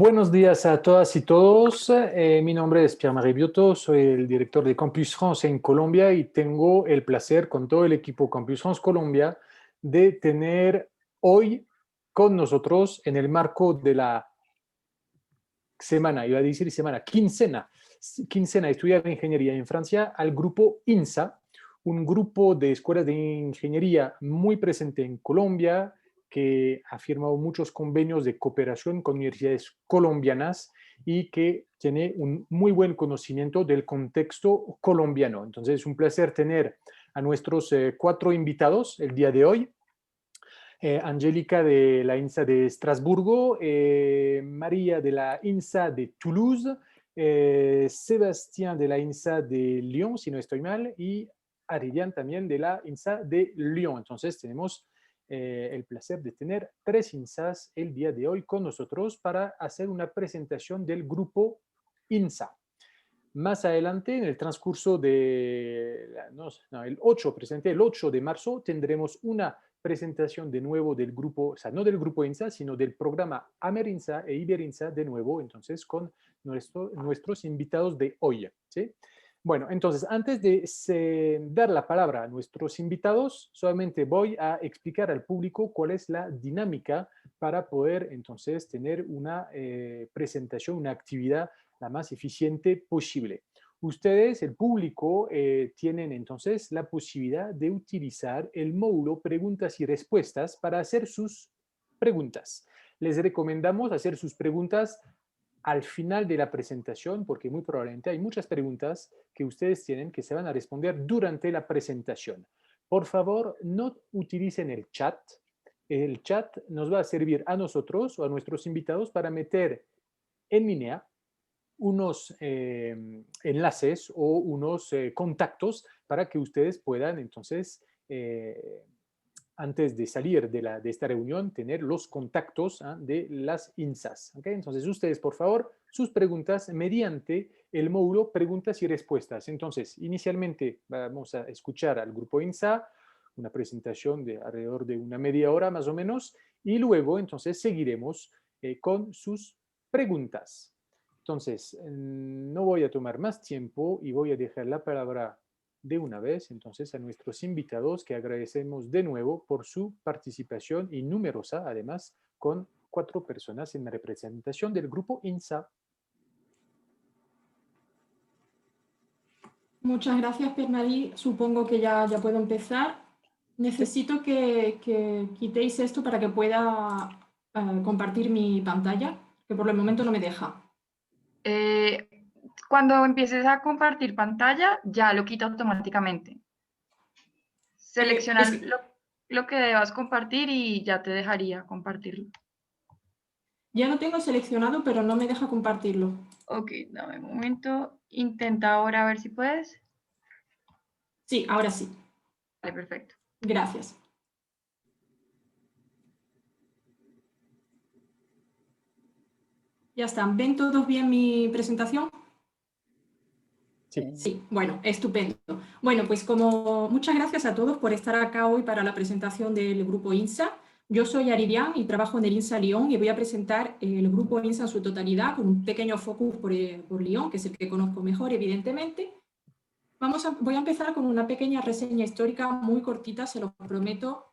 Buenos días a todas y todos. Mi nombre es Pierre-Marie Biotto, soy el director de Campus France en Colombia y tengo el placer con todo el equipo Campus France Colombia de tener hoy con nosotros en el marco de la semana, iba a decir semana, quincena de estudiar ingeniería en Francia al grupo INSA, un grupo de escuelas de ingeniería muy presente en Colombia, que ha firmado muchos convenios de cooperación con universidades colombianas y que tiene un muy buen conocimiento del contexto colombiano. Entonces es un placer tener a nuestros 4 invitados el día de hoy. Angélica de la INSA de Estrasburgo, María de la INSA de Toulouse, Sebastián de la INSA de Lyon, si no estoy mal, y Aridian también de la INSA de Lyon. Entonces tenemos el placer de tener 3 INSAs el día de hoy con nosotros para hacer una presentación del grupo INSA. Más adelante, en el transcurso de el 8 de marzo, tendremos una presentación de nuevo del grupo, o sea, no del grupo INSA, sino del programa AmerINSA e IberINSA de nuevo, entonces con nuestros invitados de hoy. ¿Sí? Bueno, entonces, antes de dar la palabra a nuestros invitados, solamente voy a explicar al público cuál es la dinámica para poder, entonces, tener una presentación, una actividad la más eficiente posible. Ustedes, el público, tienen entonces la posibilidad de utilizar el módulo preguntas y respuestas para hacer sus preguntas. Les recomendamos hacer sus preguntas al final de la presentación, porque muy probablemente hay muchas preguntas que ustedes tienen que se van a responder durante la presentación. Por favor, no utilicen el chat. El chat nos va a servir a nosotros o a nuestros invitados para meter en línea unos enlaces o unos contactos para que ustedes puedan entonces, antes de salir de esta reunión, tener los contactos de las INSAs. ¿Okay? Entonces ustedes, por favor, sus preguntas mediante el módulo preguntas y respuestas. Entonces, inicialmente vamos a escuchar al grupo INSA, una presentación de alrededor de una media hora más o menos, y luego entonces seguiremos con sus preguntas. Entonces, no voy a tomar más tiempo y voy a dejar la palabra de una vez, entonces, a nuestros invitados que agradecemos de nuevo por su participación y numerosa, además, con 4 personas en la representación del grupo INSA. Muchas gracias, Pierre-Marie. Supongo que ya puedo empezar. Necesito que quitéis esto para que pueda compartir mi pantalla, que por el momento no me deja. Cuando empieces a compartir pantalla, ya lo quita automáticamente. Selecciona lo que debas compartir y ya te dejaría compartirlo. Ya lo tengo seleccionado, pero no me deja compartirlo. Ok, dame un momento. Intenta ahora a ver si puedes. Sí, ahora sí. Vale, perfecto. Gracias. Ya están. ¿Ven todos bien mi presentación? Sí. Sí, bueno, estupendo. Bueno, pues muchas gracias a todos por estar acá hoy para la presentación del grupo INSA. Yo soy Aridian y trabajo en el INSA Lyon y voy a presentar el grupo INSA en su totalidad con un pequeño focus por Lyon, que es el que conozco mejor, evidentemente. Voy a empezar con una pequeña reseña histórica muy cortita, se lo prometo,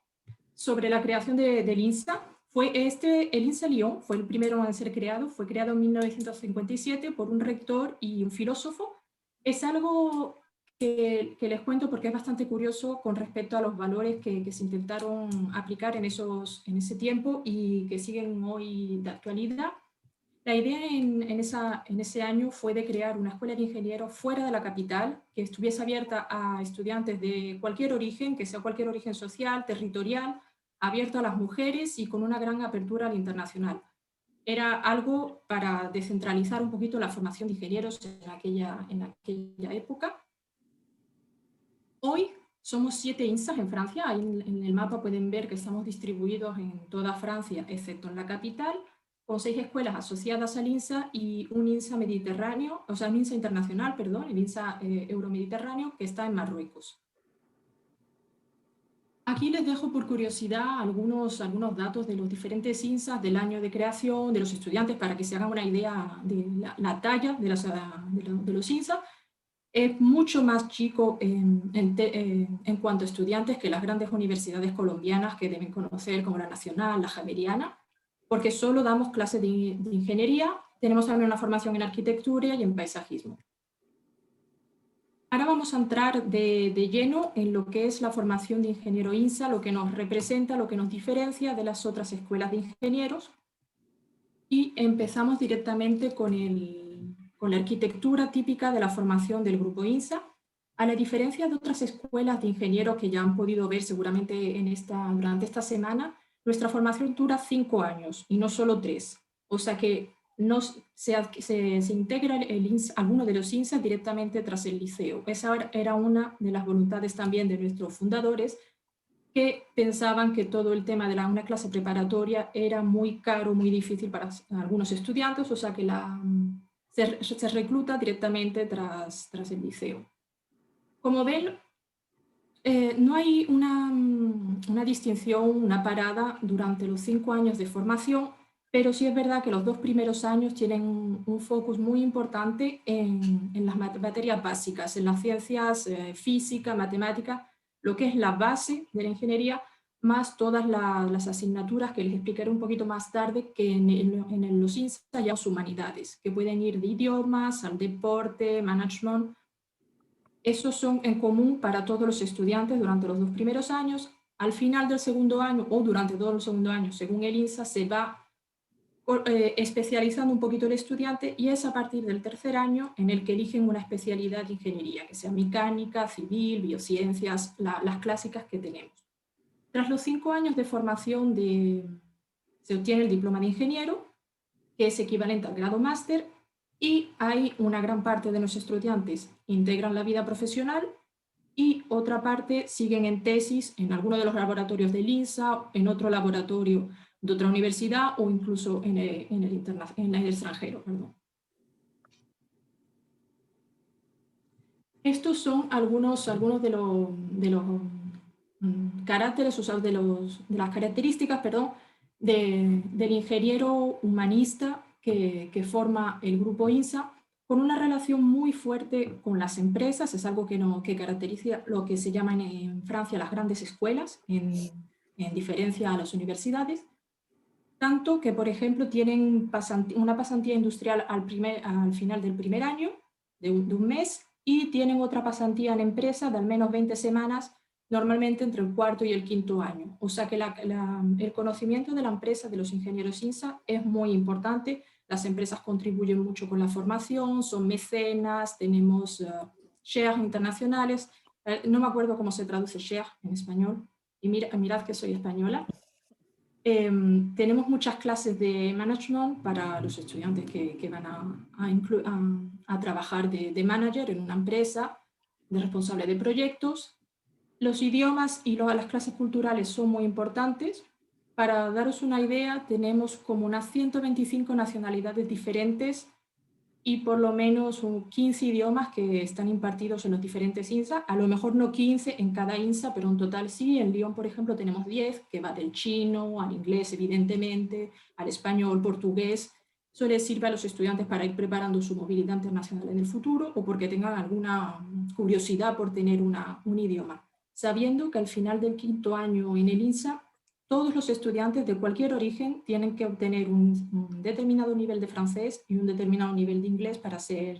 sobre la creación del INSA. El INSA Lyon fue el primero en ser creado, fue creado en 1957 por un rector y un filósofo. Es algo que les cuento porque es bastante curioso con respecto a los valores que se intentaron aplicar en ese tiempo y que siguen hoy de actualidad. La idea en ese año fue de crear una escuela de ingenieros fuera de la capital, que estuviese abierta a estudiantes de cualquier origen, que sea cualquier origen social, territorial, abierto a las mujeres y con una gran apertura al internacional. Era algo para descentralizar un poquito la formación de ingenieros en aquella época. Hoy somos 7 INSAs en Francia. Ahí en el mapa pueden ver que estamos distribuidos en toda Francia, excepto en la capital, con 6 escuelas asociadas al INSA y un INSA mediterráneo, o sea, un INSA internacional, perdón, el INSA euromediterráneo, que está en Marruecos. Aquí les dejo por curiosidad algunos datos de los diferentes INSAs del año de creación, de los estudiantes, para que se hagan una idea de la talla de los INSA. Es mucho más chico en cuanto a estudiantes que las grandes universidades colombianas que deben conocer, como la Nacional, la Javeriana, porque solo damos clases de ingeniería, tenemos también una formación en arquitectura y en paisajismo. Ahora vamos a entrar de lleno en lo que es la formación de ingeniero INSA, lo que nos representa, lo que nos diferencia de las otras escuelas de ingenieros. Y empezamos directamente con la arquitectura típica de la formación del grupo INSA. A la diferencia de otras escuelas de ingenieros que ya han podido ver seguramente durante esta semana, nuestra formación dura 5 años y no solo 3. O sea que se integra alguno de los INSA directamente tras el liceo. Esa era una de las voluntades también de nuestros fundadores, que pensaban que todo el tema de una clase preparatoria era muy caro, muy difícil para algunos estudiantes, o sea que se recluta directamente tras el liceo. Como ven, no hay una distinción, una parada durante los 5 años de formación, pero sí es verdad que los 2 primeros años tienen un focus muy importante en las materias básicas, en las ciencias física, matemática, lo que es la base de la ingeniería, más todas las asignaturas que les explicaré un poquito más tarde, que en los INSA ya las humanidades, que pueden ir de idiomas al deporte, management. Esos son en común para todos los estudiantes durante los 2 primeros años. Al final del segundo año o durante todo el segundo año, según el INSA, se va especializando un poquito el estudiante, y es a partir del tercer año en el que eligen una especialidad de ingeniería, que sea mecánica, civil, biociencias, las clásicas que tenemos. Tras los 5 años de formación se obtiene el diploma de ingeniero, que es equivalente al grado máster, y hay una gran parte de los estudiantes integran la vida profesional y otra parte siguen en tesis en alguno de los laboratorios del INSA, en otro laboratorio de otra universidad o incluso en el extranjero. Perdón. Estos son algunos de los caracteres, o sea, de las características, perdón, del ingeniero humanista que forma el grupo INSA, con una relación muy fuerte con las empresas. Es algo que caracteriza lo que se llaman en Francia las grandes escuelas, en diferencia a las universidades, tanto que, por ejemplo, tienen una pasantía industrial al final del primer año, de un mes, y tienen otra pasantía en empresa de al menos 20 semanas, normalmente entre el cuarto y el quinto año. O sea que el conocimiento de la empresa de los ingenieros INSA es muy importante. Las empresas contribuyen mucho con la formación, son mecenas, tenemos shares internacionales. No me acuerdo cómo se traduce share en español, y mirad que soy española. Tenemos muchas clases de management para los estudiantes que van a trabajar de manager en una empresa, de responsable de proyectos. Los idiomas y las clases culturales son muy importantes. Para daros una idea, tenemos como unas 125 nacionalidades diferentes y por lo menos 15 idiomas que están impartidos en los diferentes INSA. A lo mejor no 15 en cada INSA, pero en total sí. En Lyon, por ejemplo, tenemos 10, que va del chino al inglés, evidentemente, al español, portugués. Eso les sirve a los estudiantes para ir preparando su movilidad internacional en el futuro, o porque tengan alguna curiosidad por tener un idioma, sabiendo que al final del quinto año en el INSA, todos los estudiantes de cualquier origen tienen que obtener un determinado nivel de francés y un determinado nivel de inglés para ser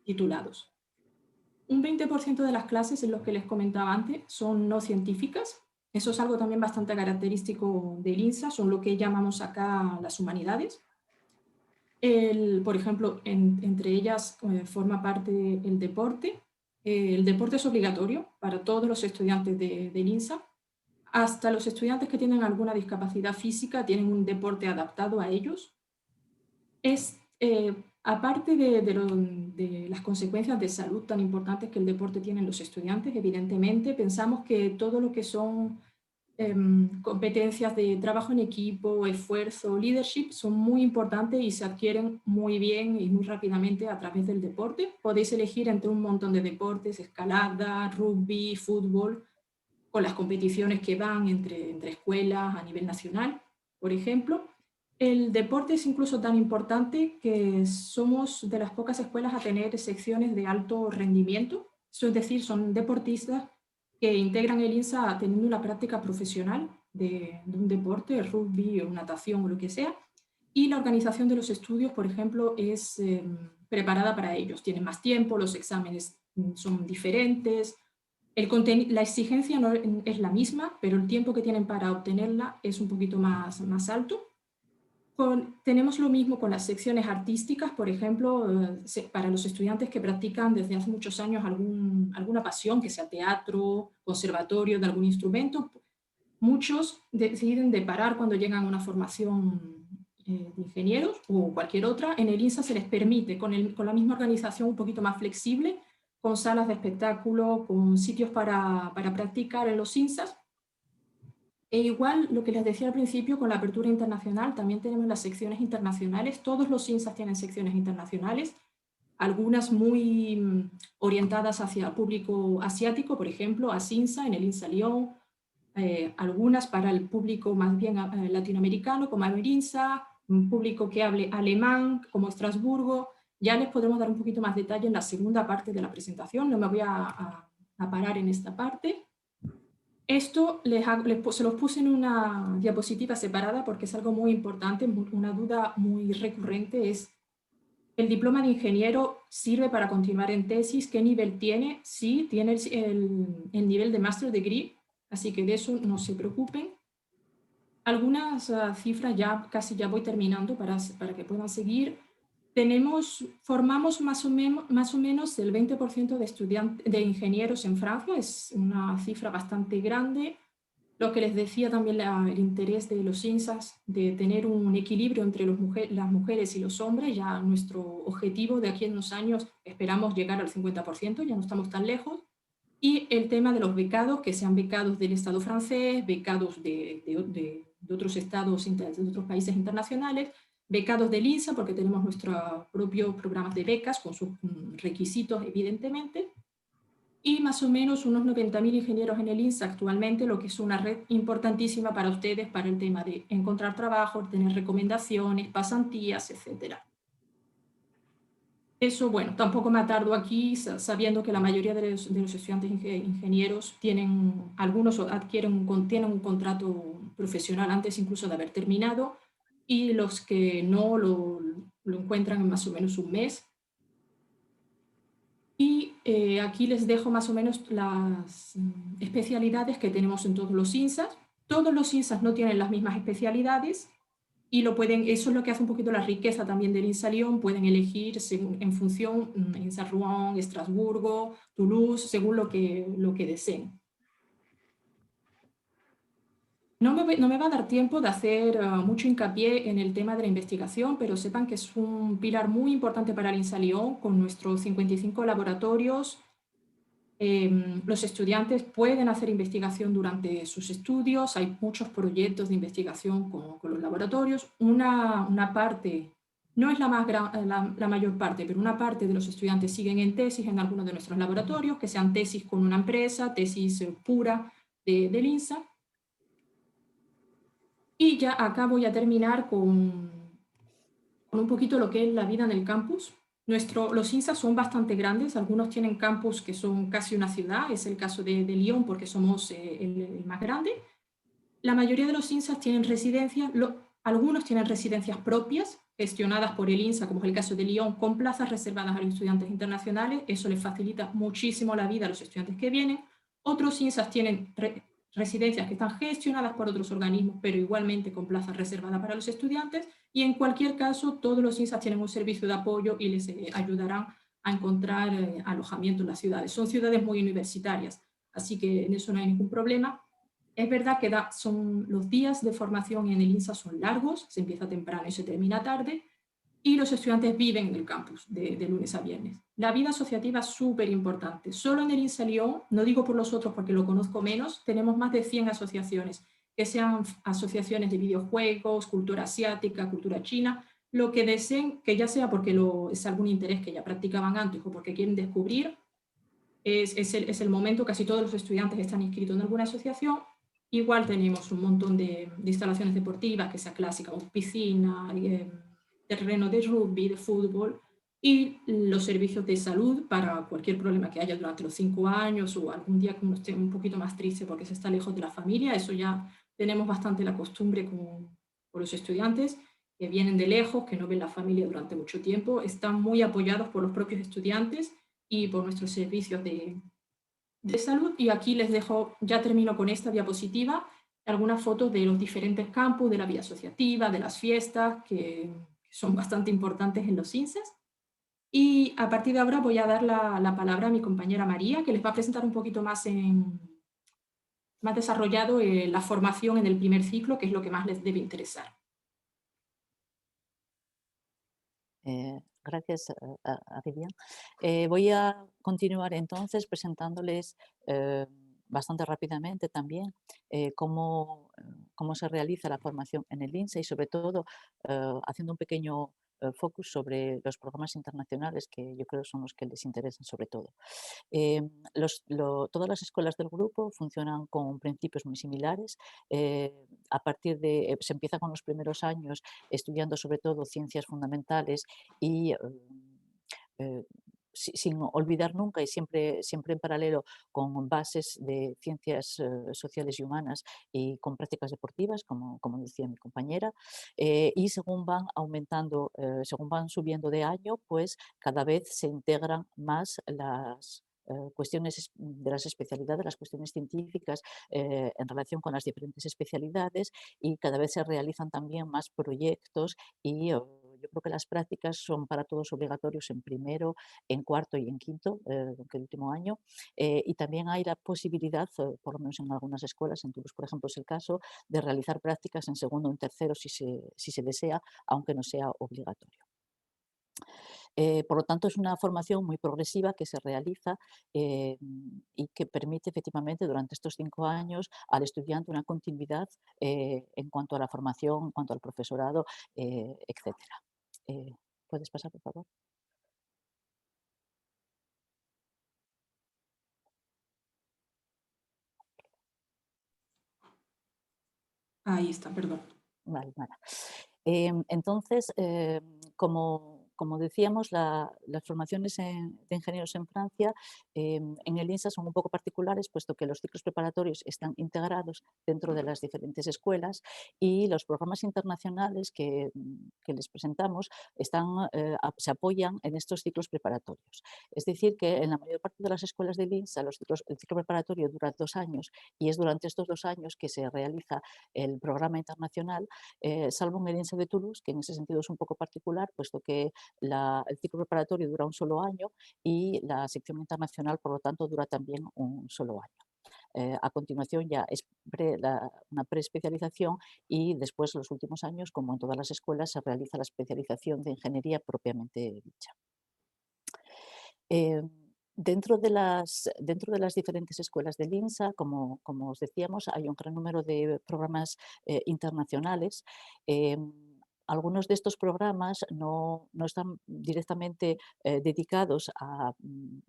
titulados. Un 20% de las clases, en los que les comentaba antes, son no científicas. Eso es algo también bastante característico del INSA, son lo que llamamos acá las humanidades. Por ejemplo, entre ellas forma parte el deporte. El deporte es obligatorio para todos los estudiantes del INSA. Hasta los estudiantes que tienen alguna discapacidad física tienen un deporte adaptado a ellos. Aparte de las consecuencias de salud tan importantes que el deporte tiene en los estudiantes, evidentemente, pensamos que todo lo que son competencias de trabajo en equipo, esfuerzo, leadership, son muy importantes y se adquieren muy bien y muy rápidamente a través del deporte. Podéis elegir entre un montón de deportes: escalada, rugby, fútbol. con las competiciones que van entre escuelas a nivel nacional, por ejemplo. El deporte es incluso tan importante que somos de las pocas escuelas a tener secciones de alto rendimiento, eso es decir, son deportistas que integran el INSA teniendo una práctica profesional de un deporte, rugby o natación o lo que sea, y la organización de los estudios, por ejemplo, es preparada para ellos. Tienen más tiempo, los exámenes son diferentes, la exigencia no es la misma, pero el tiempo que tienen para obtenerla es un poquito más alto. Tenemos lo mismo con las secciones artísticas, por ejemplo, para los estudiantes que practican desde hace muchos años alguna pasión, que sea teatro, conservatorio, de algún instrumento. Muchos deciden de parar cuando llegan a una formación de ingenieros o cualquier otra. En el INSA se les permite, con la misma organización un poquito más flexible, con salas de espectáculo, con sitios para practicar en los INSAs. E igual, lo que les decía al principio, con la apertura internacional, también tenemos las secciones internacionales. Todos los INSAs tienen secciones internacionales, algunas muy orientadas hacia el público asiático, por ejemplo, ASINSA, en el INSA Lyon, algunas para el público más bien latinoamericano, como AMERINSA, un público que hable alemán, como Estrasburgo. Ya les podremos dar un poquito más detalle en la segunda parte de la presentación, no me voy a parar en esta parte. Esto se los puse en una diapositiva separada porque es algo muy importante, una duda muy recurrente es: ¿el diploma de ingeniero sirve para continuar en tesis? ¿Qué nivel tiene? Sí, tiene el nivel de Master Degree, así que de eso no se preocupen. Algunas cifras, casi ya voy terminando para que puedan seguir. Formamos más o menos el 20% de ingenieros en Francia, es una cifra bastante grande. Lo que les decía también, el interés de los INSAs de tener un equilibrio entre las mujeres y los hombres. Ya nuestro objetivo de aquí en unos años esperamos llegar al 50%, ya no estamos tan lejos. Y el tema de los becados, que sean becados del Estado francés, becados de otros estados, de otros países internacionales, becados del INSA, porque tenemos nuestros propios programas de becas con sus requisitos, evidentemente. Y más o menos unos 90.000 ingenieros en el INSA actualmente, lo que es una red importantísima para ustedes para el tema de encontrar trabajo, tener recomendaciones, pasantías, etc. Eso, bueno, tampoco me atardo aquí, sabiendo que la mayoría de los estudiantes ingenieros algunos tienen un contrato profesional antes incluso de haber terminado, y los que no lo encuentran en más o menos un mes. Y aquí les dejo más o menos las especialidades que tenemos en todos los INSAs. Todos los INSAs no tienen las mismas especialidades y eso es lo que hace un poquito la riqueza también del INSA Lyon. Pueden elegir en función, INSA Rouen, Estrasburgo, Toulouse, según lo que deseen. No me va a dar tiempo de hacer mucho hincapié en el tema de la investigación, pero sepan que es un pilar muy importante para el INSA Lyon, con nuestros 55 laboratorios. Los estudiantes pueden hacer investigación durante sus estudios, hay muchos proyectos de investigación con los laboratorios. Una parte, no es la mayor parte, pero una parte de los estudiantes siguen en tesis en algunos de nuestros laboratorios, que sean tesis con una empresa, tesis pura del INSA. Y ya acá voy a terminar con un poquito lo que es la vida en el campus. Los INSA son bastante grandes, algunos tienen campus que son casi una ciudad, es el caso de Lyon porque somos el más grande. La mayoría de los INSA tienen residencias, algunos tienen residencias propias, gestionadas por el INSA, como es el caso de Lyon, con plazas reservadas a los estudiantes internacionales. Eso les facilita muchísimo la vida a los estudiantes que vienen. Otros INSA tienen residencias que están gestionadas por otros organismos, pero igualmente con plazas reservadas para los estudiantes, y en cualquier caso todos los INSA tienen un servicio de apoyo y les ayudarán a encontrar alojamiento en las ciudades. Son ciudades muy universitarias, así que en eso no hay ningún problema. Es verdad que los días de formación en el INSA son largos, se empieza temprano y se termina tarde, y los estudiantes viven en el campus de lunes a viernes. La vida asociativa es súper importante. Solo en el INSA Lyon, no digo por los otros porque lo conozco menos, tenemos más de 100 asociaciones, que sean asociaciones de videojuegos, cultura asiática, cultura china, lo que deseen, que ya sea porque es algún interés que ya practicaban antes o porque quieren descubrir. es el momento, casi todos los estudiantes están inscritos en alguna asociación. Igual tenemos un montón de instalaciones deportivas, que sea clásica, piscina, terreno de rugby, de fútbol, y los servicios de salud para cualquier problema que haya durante los 5 años o algún día que uno esté un poquito más triste porque se está lejos de la familia. Eso ya tenemos bastante la costumbre con los estudiantes que vienen de lejos, que no ven la familia durante mucho tiempo. Están muy apoyados por los propios estudiantes y por nuestros servicios de salud. Y aquí les dejo, ya termino con esta diapositiva, algunas fotos de los diferentes campus, de la vida asociativa, de las fiestas, que son bastante importantes en los INSES. Y a partir de ahora voy a dar la palabra a mi compañera María, que les va a presentar un poquito más desarrollado la formación en el primer ciclo, que es lo que más les debe interesar. Gracias, Vivian. Voy a continuar entonces presentándoles bastante rápidamente también cómo se realiza la formación en el INSA y sobre todo haciendo un pequeño focus sobre los programas internacionales que yo creo son los que les interesan sobre todo. Todas las escuelas del grupo funcionan con principios muy similares. A partir de, se empieza con los primeros años estudiando sobre todo ciencias fundamentales y sin olvidar nunca y siempre en paralelo con bases de ciencias sociales y humanas y con prácticas deportivas, como decía mi compañera, y según van aumentando, según van subiendo de año, pues cada vez se integran más las cuestiones de las especialidades, las cuestiones científicas en relación con las diferentes especialidades y cada vez se realizan también más proyectos y yo creo que las prácticas son para todos obligatorios en primero, en cuarto y en quinto, que el último año. Y también hay la posibilidad, por lo menos en algunas escuelas, en Toulouse, por ejemplo, es el caso, de realizar prácticas en segundo o en tercero si se desea, aunque no sea obligatorio. Por lo tanto, es una formación muy progresiva que se realiza y que permite efectivamente durante estos 5 años al estudiante una continuidad en cuanto a la formación, en cuanto al profesorado, etc. ¿Puedes pasar, por favor? Ahí está, perdón. Vale, nada. Entonces, como decíamos, las formaciones de ingenieros en Francia en el INSA son un poco particulares, puesto que los ciclos preparatorios están integrados dentro de las diferentes escuelas y los programas internacionales que les presentamos se apoyan en estos ciclos preparatorios. Es decir, que en la mayor parte de las escuelas del INSA el ciclo preparatorio dura 2 años y es durante estos 2 años que se realiza el programa internacional, salvo en el INSA de Toulouse, que en ese sentido es un poco particular, puesto que el ciclo preparatorio dura un solo año y la sección internacional, por lo tanto, dura también un solo año. A continuación ya es una preespecialización y después, los últimos años, como en todas las escuelas, se realiza la especialización de ingeniería propiamente dicha. Dentro de las diferentes escuelas del INSA, como os decíamos, hay un gran número de programas internacionales. Algunos de estos programas no están directamente dedicados a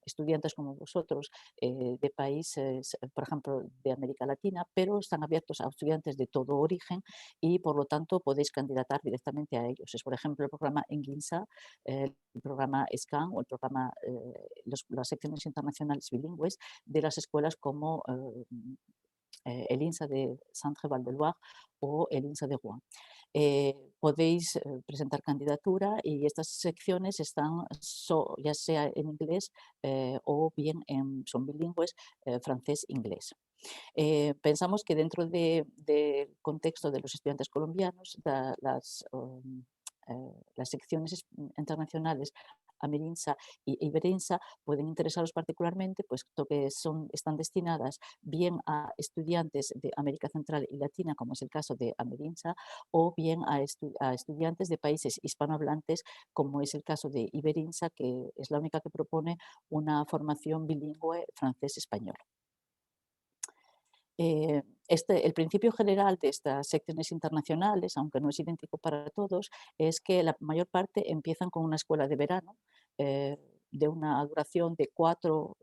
estudiantes como vosotros de países, por ejemplo, de América Latina, pero están abiertos a estudiantes de todo origen y, por lo tanto, podéis candidatar directamente a ellos. Es, por ejemplo, el programa Enguinsa, el programa SCAN o el programa, las secciones internacionales bilingües de las escuelas como el INSA de Centre-Val de Loire o el INSA de Rouen. Podéis presentar candidatura y estas secciones están ya sea en inglés o bien son bilingües francés-inglés. Pensamos que dentro del contexto de los estudiantes colombianos, las secciones internacionales Amerinsa y Iberinsa pueden interesaros particularmente, puesto que están destinadas bien a estudiantes de América Central y Latina, como es el caso de Amerinsa, o bien a estudiantes de países hispanohablantes, como es el caso de Iberinsa, que es la única que propone una formación bilingüe francés-español. El principio general de estas secciones internacionales, aunque no es idéntico para todos, es que la mayor parte empiezan con una escuela de verano de una duración de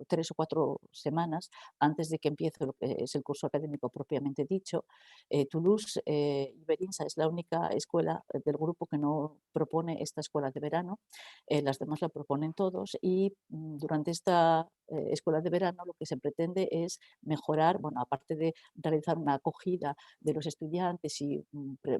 3 o 4 semanas antes de que empiece lo que es el curso académico propiamente dicho. Toulouse y Berinsa es la única escuela del grupo que no propone esta escuela de verano, las demás la proponen todos y durante esta escuela de verano lo que se pretende es mejorar, bueno, aparte de realizar una acogida de los estudiantes y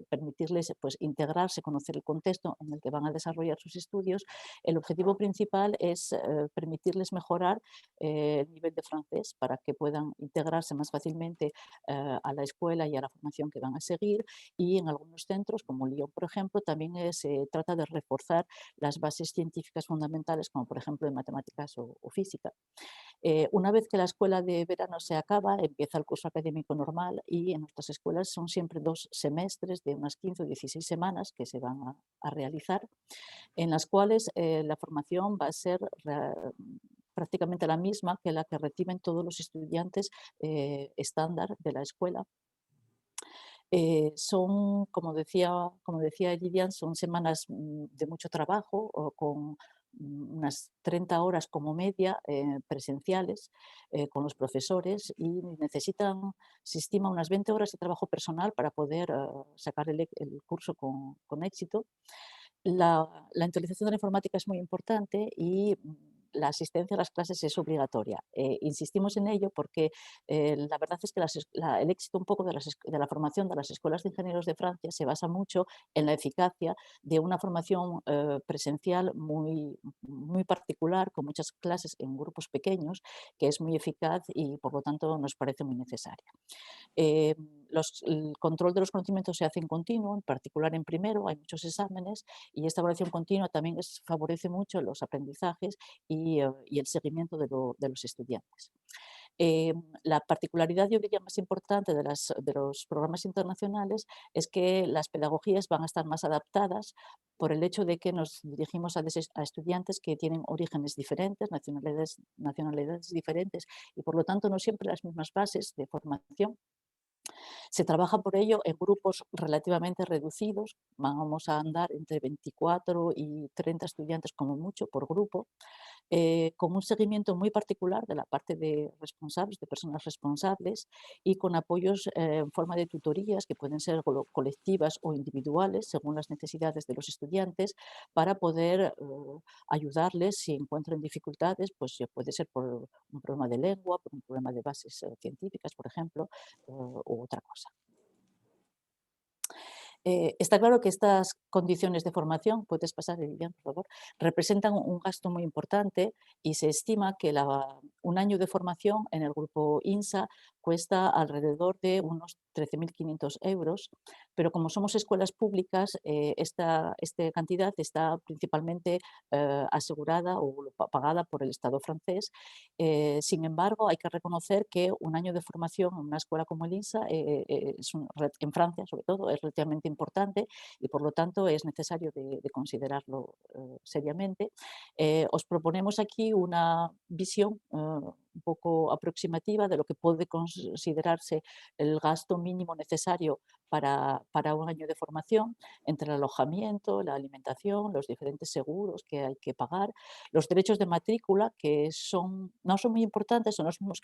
permitirles pues, integrarse, conocer el contexto en el que van a desarrollar sus estudios, el objetivo principal es permitirles mejorar el nivel de francés para que puedan integrarse más fácilmente a la escuela y a la formación que van a seguir, y en algunos centros, como Lyon, por ejemplo, también se trata de reforzar las bases científicas fundamentales, como por ejemplo en matemáticas o física. Una vez que la escuela de verano se acaba, empieza el curso académico normal y en nuestras escuelas son siempre 2 semestres de unas 15 o 16 semanas que se van a realizar, en las cuales la formación va a ser prácticamente la misma que la que reciben todos los estudiantes estándar de la escuela. Son, como decía Vivian, son semanas de mucho trabajo, con unas 30 horas como media presenciales con los profesores, y necesitan, se estima, unas 20 horas de trabajo personal para poder sacar el curso con éxito. La interiorización de la informática es muy importante y la asistencia a las clases es obligatoria. Insistimos en ello porque la verdad es que el éxito un poco de la formación de las escuelas de ingenieros de Francia se basa mucho en la eficacia de una formación presencial muy particular, con muchas clases en grupos pequeños, que es muy eficaz y por lo tanto nos parece muy necesaria. El control de los conocimientos se hace en continuo, en particular en primero, hay muchos exámenes, y esta evaluación continua también favorece mucho los aprendizajes y el seguimiento de los estudiantes. La particularidad, yo diría, más importante de los programas internacionales es que las pedagogías van a estar más adaptadas por el hecho de que nos dirigimos a estudiantes que tienen orígenes diferentes, nacionalidades diferentes, y por lo tanto no siempre las mismas bases de formación. Se trabaja por ello en grupos relativamente reducidos, vamos a andar entre 24 y 30 estudiantes como mucho por grupo, con un seguimiento muy particular de la parte de responsables, de personas responsables, y con apoyos en forma de tutorías que pueden ser colectivas o individuales según las necesidades de los estudiantes, para poder ayudarles si encuentran dificultades, pues puede ser por un problema de lengua, por un problema de bases científicas, por ejemplo, u otra cosa. Está claro que estas condiciones de formación, puedes pasar, Lilian, por favor, representan un gasto muy importante, y se estima que un año de formación en el grupo INSA cuesta alrededor de unos 13.500 euros, pero como somos escuelas públicas, esta cantidad está principalmente asegurada o pagada por el Estado francés. Sin embargo, hay que reconocer que un año de formación en una escuela como el INSA, en Francia sobre todo, es relativamente importante, y por lo tanto es necesario de considerarlo seriamente. Os proponemos aquí una visión un poco aproximativa de lo que puede considerarse el gasto mínimo necesario para un año de formación, entre el alojamiento, la alimentación, los diferentes seguros que hay que pagar, los derechos de matrícula, que no son muy importantes, son los mismos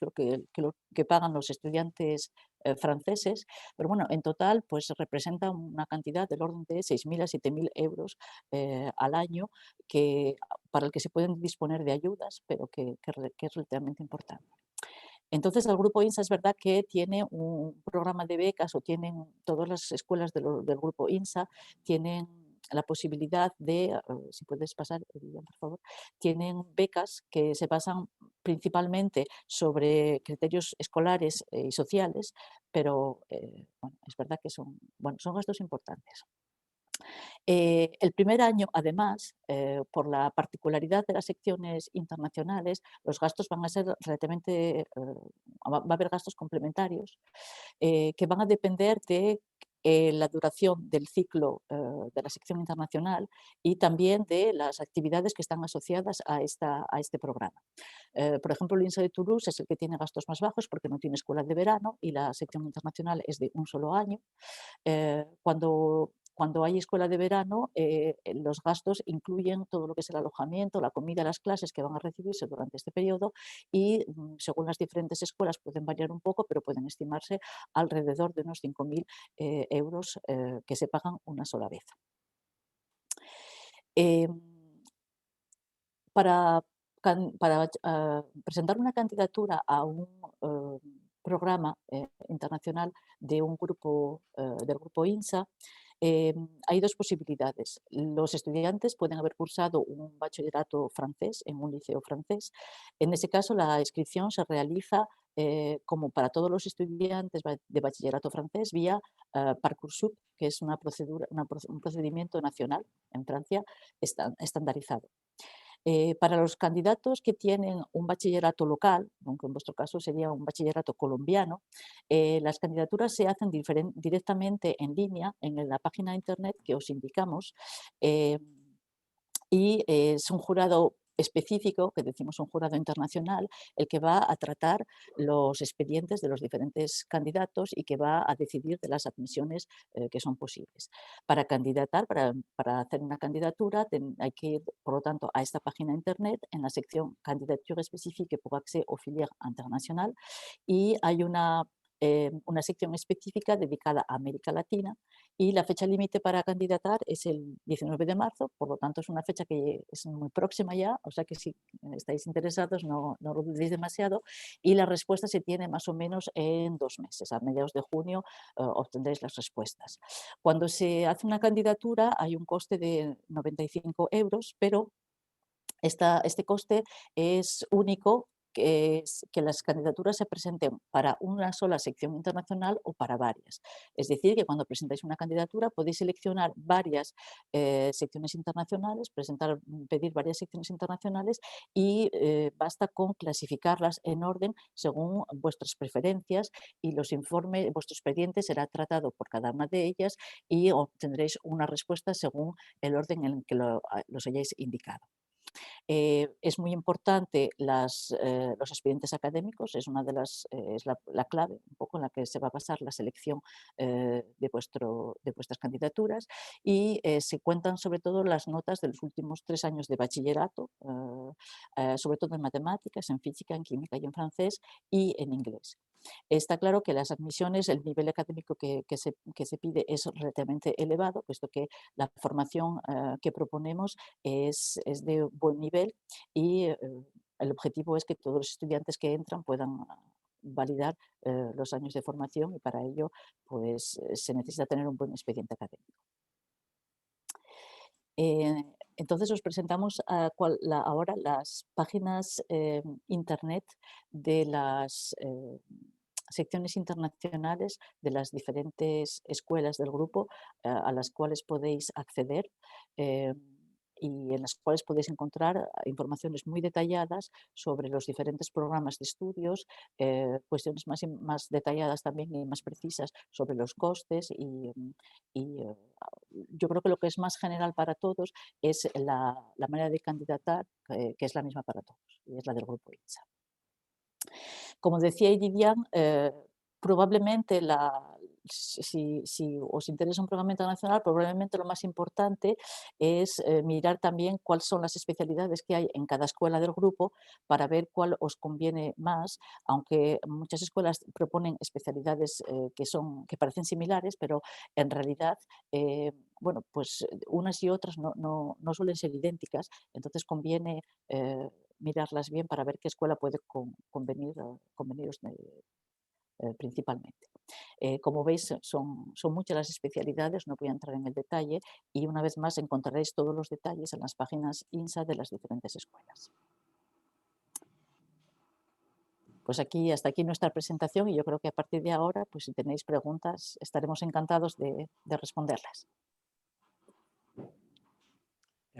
que pagan los estudiantes franceses, pero bueno, en total pues representa una cantidad del orden de 6.000 a 7.000 euros al año, para el que se pueden disponer de ayudas, pero que es relativamente importante. Entonces, el grupo INSA es verdad que tiene un programa de becas, o tienen todas las escuelas del grupo INSA, tienen la posibilidad de, si puedes pasar, por favor, tienen becas que se basan principalmente sobre criterios escolares y sociales, pero bueno, es verdad que son gastos importantes. El primer año, además, por la particularidad de las secciones internacionales, los gastos van a ser relativamente, va a haber gastos complementarios que van a depender de la duración del ciclo de la sección internacional, y también de las actividades que están asociadas a este programa. Por ejemplo, el INSA de Toulouse es el que tiene gastos más bajos porque no tiene escuela de verano y la sección internacional es de un solo año. Cuando Cuando hay escuela de verano, los gastos incluyen todo lo que es el alojamiento, la comida, las clases que van a recibirse durante este periodo y según las diferentes escuelas pueden variar un poco, pero pueden estimarse alrededor de unos 5.000 euros que se pagan una sola vez. Para presentar una candidatura a un programa internacional de un grupo, del grupo INSA, hay dos posibilidades. Los estudiantes pueden haber cursado un bachillerato francés en un liceo francés. En ese caso, la inscripción se realiza como para todos los estudiantes de bachillerato francés vía Parcoursup, que es una procedura, un procedimiento nacional en Francia estandarizado. Para los candidatos que tienen un bachillerato local, aunque en vuestro caso sería un bachillerato colombiano, las candidaturas se hacen directamente en línea en la página de internet que os indicamos y es un jurado específico, que decimos un jurado internacional, el que va a tratar los expedientes de los diferentes candidatos y que va a decidir de las admisiones que son posibles. Para candidatar, para hacer una candidatura, hay que ir, por lo tanto, a esta página de internet en la sección Candidature spécifique pour accès aux filières internationales y hay una sección específica dedicada a América Latina y la fecha límite para candidatar es el 19 de marzo, por lo tanto es una fecha que es muy próxima ya, o sea que si estáis interesados no lo dudéis demasiado y la respuesta se tiene más o menos en 2 meses, a mediados de junio obtendréis las respuestas. Cuando se hace una candidatura hay un coste de 95 euros, pero este coste es único, que es que las candidaturas se presenten para una sola sección internacional o para varias. Es decir, que cuando presentáis una candidatura podéis seleccionar varias secciones internacionales, pedir varias secciones internacionales y basta con clasificarlas en orden según vuestras preferencias y vuestro expediente será tratado por cada una de ellas y obtendréis una respuesta según el orden en el que los hayáis indicado. Es muy importante los expedientes académicos, es la clave un poco en la que se va a basar la selección de vuestras candidaturas y se cuentan sobre todo las notas de los últimos 3 años de bachillerato, sobre todo en matemáticas, en física, en química y en francés y en inglés. Está claro que las admisiones, el nivel académico que se pide es relativamente elevado, puesto que la formación que proponemos es de buen nivel y el objetivo es que todos los estudiantes que entran puedan validar los años de formación y para ello pues, se necesita tener un buen expediente académico. Entonces os presentamos ahora las páginas internet de las secciones internacionales de las diferentes escuelas del grupo a las cuales podéis acceder y en las cuales podéis encontrar informaciones muy detalladas sobre los diferentes programas de estudios, cuestiones más detalladas también y más precisas sobre los costes y yo creo que lo que es más general para todos es la manera de candidatar, que es la misma para todos y es la del grupo INSA. Como decía Vivian, probablemente si os interesa un programa internacional, probablemente lo más importante es mirar también cuáles son las especialidades que hay en cada escuela del grupo para ver cuál os conviene más, aunque muchas escuelas proponen especialidades que parecen similares, pero en realidad bueno, pues unas y otras no suelen ser idénticas, entonces conviene mirarlas bien para ver qué escuela puede conveniros principalmente. Como veis, son muchas las especialidades, no voy a entrar en el detalle y una vez más encontraréis todos los detalles en las páginas INSA de las diferentes escuelas. Pues hasta aquí nuestra presentación y yo creo que a partir de ahora, pues si tenéis preguntas, estaremos encantados de responderlas.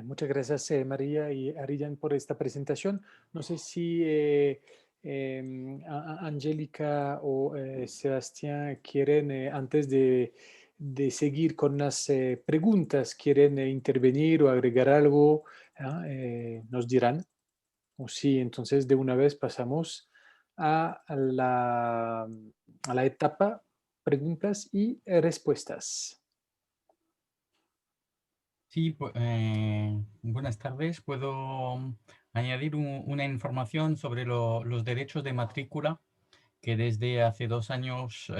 Muchas gracias, María y Arijan, por esta presentación. No sé si Angélica o Sebastián quieren, antes de seguir con las preguntas, quieren intervenir o agregar algo, nos dirán. O sí, entonces de una vez pasamos a la etapa preguntas y respuestas. Sí, buenas tardes. Puedo añadir una información sobre los derechos de matrícula que desde hace 2 años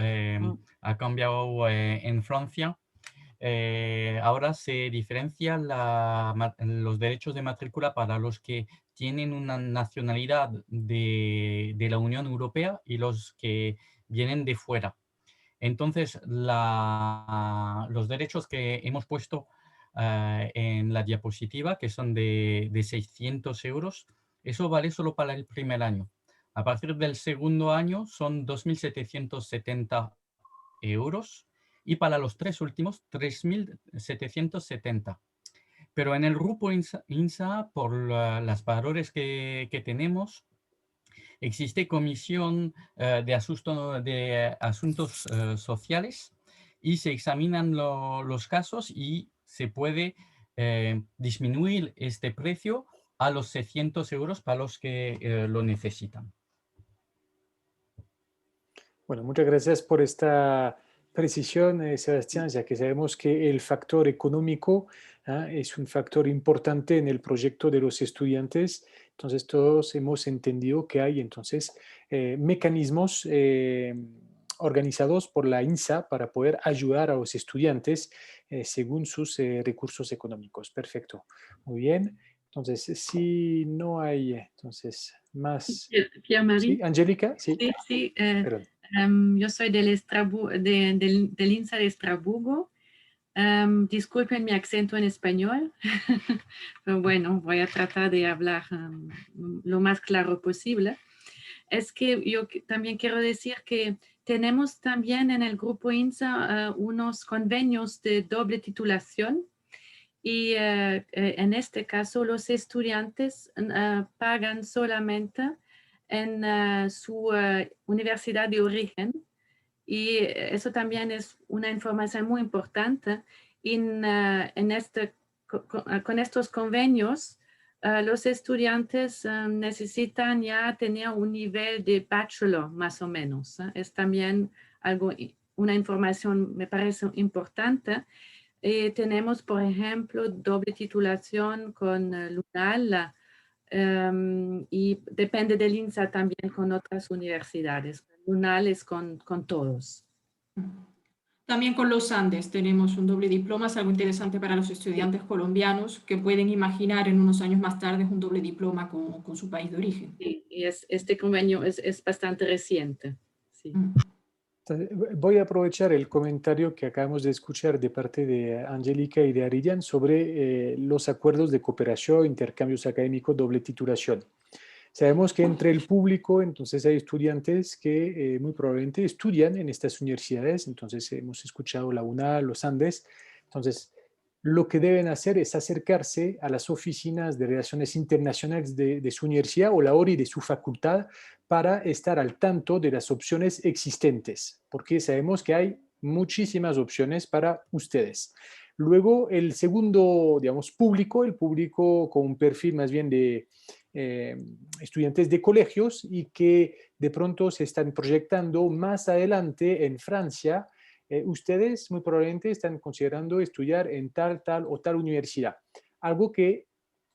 ha cambiado en Francia. Ahora se diferencia los derechos de matrícula para los que tienen una nacionalidad de la Unión Europea y los que vienen de fuera. Entonces, los derechos que hemos puesto en la diapositiva, que son de 600 euros, eso vale solo para el primer año. A partir del segundo año son 2.770 euros y para los 3 últimos 3.770. Pero en el grupo INSA por las valores que tenemos, existe comisión de asuntos sociales y se examinan los casos y se puede disminuir este precio a los 600 euros para los que lo necesitan. Bueno, muchas gracias por esta precisión, Sebastián, ya que sabemos que el factor económico es un factor importante en el proyecto de los estudiantes. Entonces, todos hemos entendido que hay entonces mecanismos organizados por la INSA para poder ayudar a los estudiantes según sus recursos económicos. Perfecto. Muy bien. Entonces, si no hay entonces más... Pierre-Marie. ¿Sí? Angélica, sí. Sí, sí. Perdón. Yo soy del INSA de Estrasburgo. Disculpen mi acento en español, pero bueno, voy a tratar de hablar lo más claro posible. Es que yo también quiero decir que tenemos también en el grupo INSA unos convenios de doble titulación y en este caso los estudiantes pagan solamente en su universidad de origen. Y eso también es una información muy importante. Con estos convenios, los estudiantes necesitan ya tener un nivel de bachelor más o menos. Es también una información, me parece importante. Tenemos, por ejemplo, doble titulación con LUNAL y depende del INSA también con otras universidades. LUNAL es con todos. También con los Andes tenemos un doble diploma, es algo interesante para los estudiantes colombianos que pueden imaginar en unos años más tarde un doble diploma con su país de origen. Sí, y este convenio es bastante reciente. Sí. Entonces, voy a aprovechar el comentario que acabamos de escuchar de parte de Angélica y de Aridian sobre los acuerdos de cooperación, intercambios académicos, doble titulación. Sabemos que entre el público, entonces hay estudiantes que muy probablemente estudian en estas universidades, entonces hemos escuchado la UNAL, los Andes, entonces lo que deben hacer es acercarse a las oficinas de relaciones internacionales de su universidad o la ORI de su facultad para estar al tanto de las opciones existentes, porque sabemos que hay muchísimas opciones para ustedes. Luego, el segundo, digamos, público, el público con un perfil más bien de estudiantes de colegios y que de pronto se están proyectando más adelante en Francia. Ustedes muy probablemente están considerando estudiar en tal o tal universidad. Algo que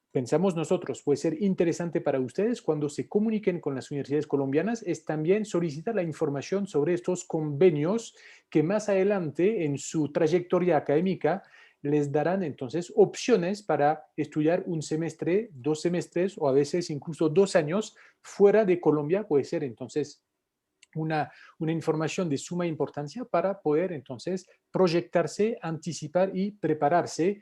pensamos nosotros puede ser interesante para ustedes cuando se comuniquen con las universidades colombianas es también solicitar la información sobre estos convenios que más adelante en su trayectoria académica les darán entonces opciones para estudiar un semestre, 2 semestres o a veces incluso 2 años fuera de Colombia. Puede ser entonces una información de suma importancia para poder entonces proyectarse, anticipar y prepararse,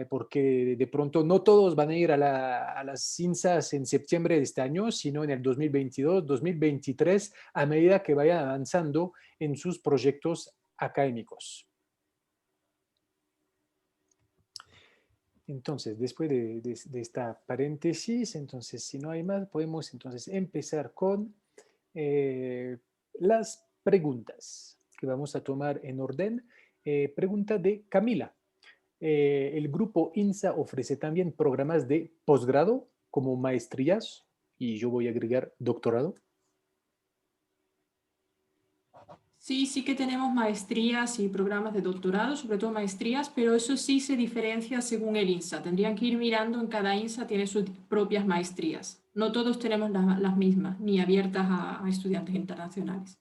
porque de pronto no todos van a ir a las INSAs en septiembre de este año, sino en el 2022, 2023, a medida que vayan avanzando en sus proyectos académicos. Entonces, después de esta paréntesis, entonces, si no hay más, podemos entonces empezar con las preguntas que vamos a tomar en orden. Pregunta de Camila. El grupo INSA ofrece también programas de posgrado como maestrías y yo voy a agregar doctorado. Sí, sí que tenemos maestrías y programas de doctorado, sobre todo maestrías, pero eso sí se diferencia según el INSA. Tendrían que ir mirando, en cada INSA tiene sus propias maestrías. No todos tenemos las mismas, ni abiertas a estudiantes internacionales.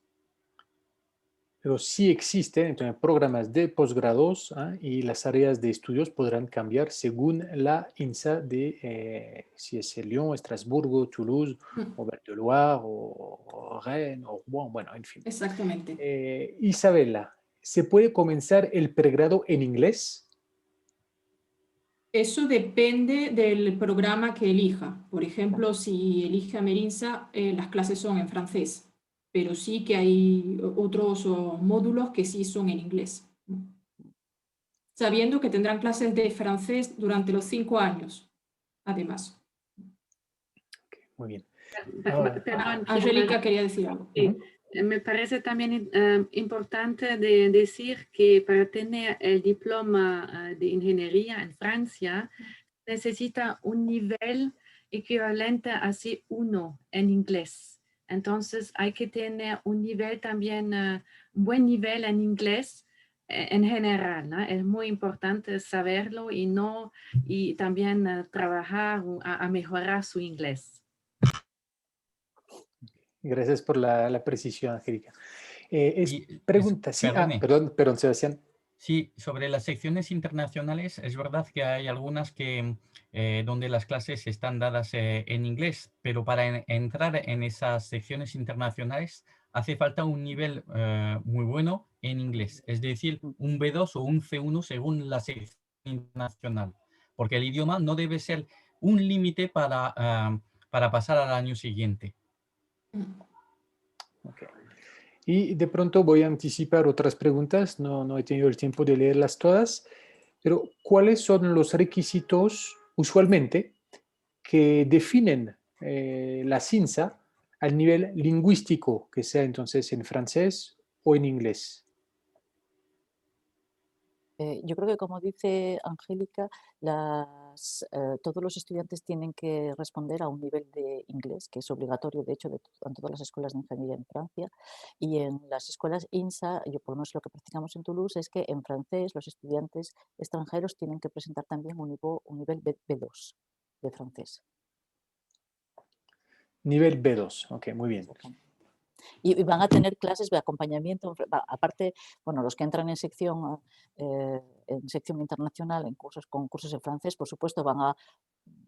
Pero sí existen entonces, programas de posgrados y las áreas de estudios podrán cambiar según la INSA de si es Lyon, Estrasburgo, Toulouse, o Val-de-Loire, o Rennes, o Rouen, bueno, en fin. Exactamente. Isabela, ¿se puede comenzar el pregrado en inglés? Eso depende del programa que elija. Por ejemplo, si elige Amerinsa, las clases son en francés, pero sí que hay otros módulos que sí son en inglés. Sabiendo que tendrán clases de francés durante los 5 años, además. Okay, muy bien. Perdón, Angélica quería decir algo. Sí. Me parece también importante de decir que para tener el diploma de ingeniería en Francia necesita un nivel equivalente a C1 en inglés. Entonces hay que tener un nivel también, un buen nivel en inglés en general, ¿no? Es muy importante saberlo y también trabajar a mejorar su inglés. Gracias por la precisión, Angélica. Pregunta, sí, perdone. perdón, Sebastián. Sí, sobre las secciones internacionales, es verdad que hay algunas que, donde las clases están dadas en inglés, pero para entrar en esas secciones internacionales hace falta un nivel muy bueno en inglés, es decir, un B2 o un C1 según la sección internacional, porque el idioma no debe ser un límite para pasar al año siguiente. Okay. Y de pronto voy a anticipar otras preguntas, no he tenido el tiempo de leerlas todas, pero ¿cuáles son los requisitos usualmente que definen la CINSA al nivel lingüístico, que sea entonces en francés o en inglés? Yo creo que, como dice Angélica, todos los estudiantes tienen que responder a un nivel de inglés, que es obligatorio, de hecho, en todas las escuelas de ingeniería en Francia. Y en las escuelas INSA, yo por lo menos lo que practicamos en Toulouse, es que en francés los estudiantes extranjeros tienen que presentar también un nivel B2 de francés. Nivel B2, ok, muy bien. Y van a tener clases de acompañamiento, aparte, bueno, los que entran en sección internacional, con cursos en francés, por supuesto, van a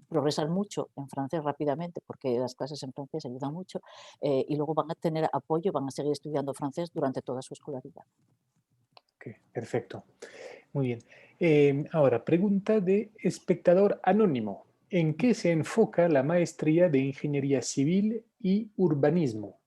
progresar mucho en francés rápidamente, porque las clases en francés ayudan mucho, y luego van a tener apoyo, van a seguir estudiando francés durante toda su escolaridad. Ok, perfecto. Muy bien. Ahora, pregunta de espectador anónimo. ¿En qué se enfoca la maestría de Ingeniería Civil y Urbanismo?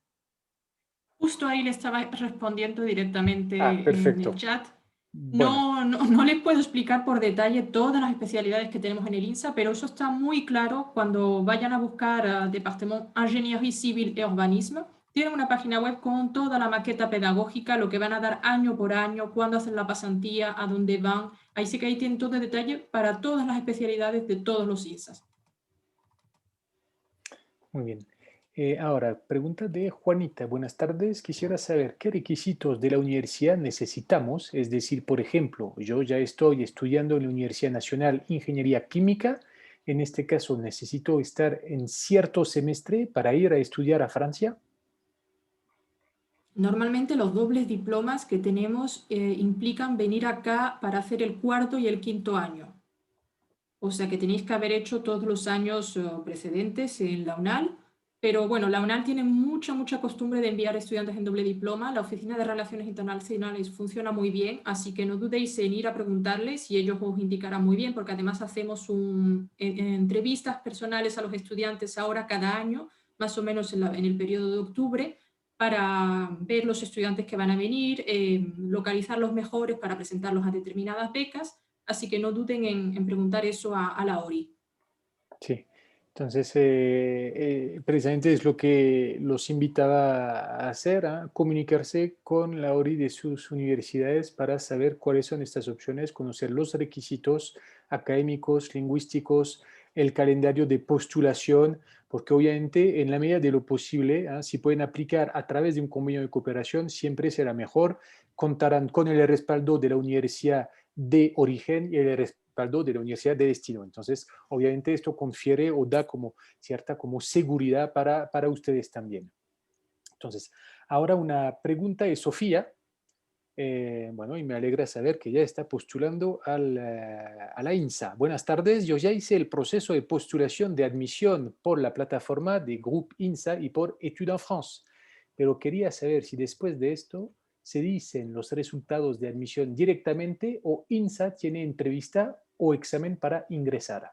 Justo ahí le estaba respondiendo directamente en el chat. Bueno. No les puedo explicar por detalle todas las especialidades que tenemos en el INSA, pero eso está muy claro cuando vayan a buscar Département Ingénierie Civile et Urbanisme. Tienen una página web con toda la maqueta pedagógica, lo que van a dar año por año, cuándo hacen la pasantía, a dónde van. Ahí sí que ahí tienen todo el detalle para todas las especialidades de todos los INSAs. Muy bien. Ahora, pregunta de Juanita. Buenas tardes. Quisiera saber qué requisitos de la universidad necesitamos. Es decir, por ejemplo, yo ya estoy estudiando en la Universidad Nacional Ingeniería Química. En este caso, necesito estar en cierto semestre para ir a estudiar a Francia. Normalmente los dobles diplomas que tenemos implican venir acá para hacer el 4º y el 5º año. O sea que tenéis que haber hecho todos los años precedentes en la UNAL, pero bueno, la UNAL tiene mucha costumbre de enviar estudiantes en doble diploma. La Oficina de Relaciones Internacionales funciona muy bien, así que no dudéis en ir a preguntarles y ellos os indicarán muy bien, porque además hacemos entrevistas personales a los estudiantes ahora cada año, más o menos en el periodo de octubre, para ver los estudiantes que van a venir, localizar los mejores para presentarlos a determinadas becas. Así que no duden en preguntar eso a la ORI. Sí, entonces precisamente es lo que los invitaba a hacer, a comunicarse con la ORI de sus universidades para saber cuáles son estas opciones, conocer los requisitos académicos, lingüísticos, el calendario de postulación, porque obviamente en la medida de lo posible, si pueden aplicar a través de un convenio de cooperación, siempre será mejor, contarán con el respaldo de la universidad de origen y el respaldo de la universidad de destino. Entonces, obviamente esto confiere o da como cierta como seguridad para ustedes también. Entonces, ahora una pregunta de Sofía. Bueno, y me alegra saber que ya está postulando a la INSA. Buenas tardes, yo ya hice el proceso de postulación de admisión por la plataforma de Groupe INSA y por Études en France, pero quería saber si después de esto se dicen los resultados de admisión directamente o INSA tiene entrevista o examen para ingresar.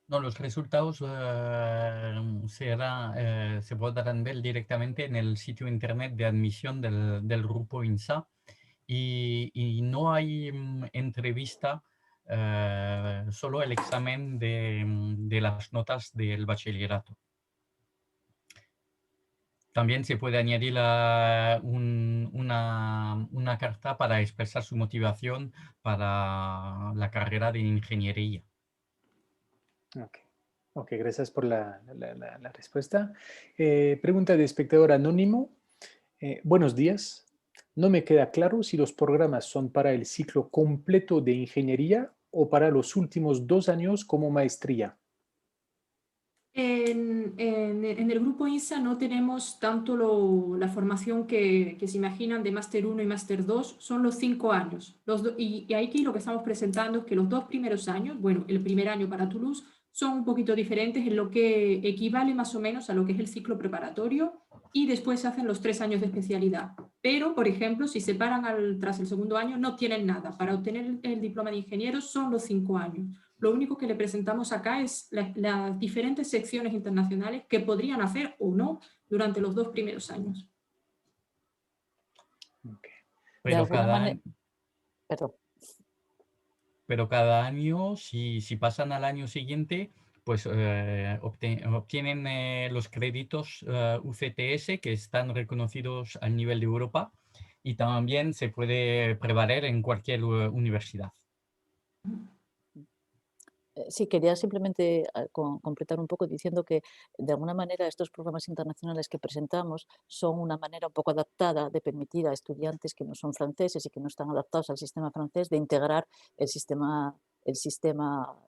No, los resultados se podrán ver directamente en el sitio internet de admisión del grupo INSA y no hay entrevista, solo el examen de las notas del bachillerato. También se puede añadir una carta para expresar su motivación para la carrera de ingeniería. Ok, gracias por la respuesta. Pregunta de espectador anónimo. Buenos días. No me queda claro si los programas son para el ciclo completo de ingeniería o para los últimos 2 años como maestría. En el grupo INSA no tenemos tanto la formación que se imaginan de Máster 1 y Máster 2, son los 5 años. Y aquí lo que estamos presentando es que los 2 primeros años, bueno, el primer año para Toulouse, son un poquito diferentes en lo que equivale más o menos a lo que es el ciclo preparatorio y después se hacen los 3 años de especialidad. Pero, por ejemplo, si se paran tras el segundo año, no tienen nada. Para obtener el diploma de ingeniero son los 5 años. Lo único que le presentamos acá es las diferentes secciones internacionales que podrían hacer o no durante los 2 primeros años. Okay. Pero cada año, si pasan al año siguiente, pues obtienen los créditos UCTS que están reconocidos a nivel de Europa y también se puede prevaler en cualquier universidad. Sí, quería simplemente completar un poco diciendo que de alguna manera estos programas internacionales que presentamos son una manera un poco adaptada de permitir a estudiantes que no son franceses y que no están adaptados al sistema francés de integrar el sistema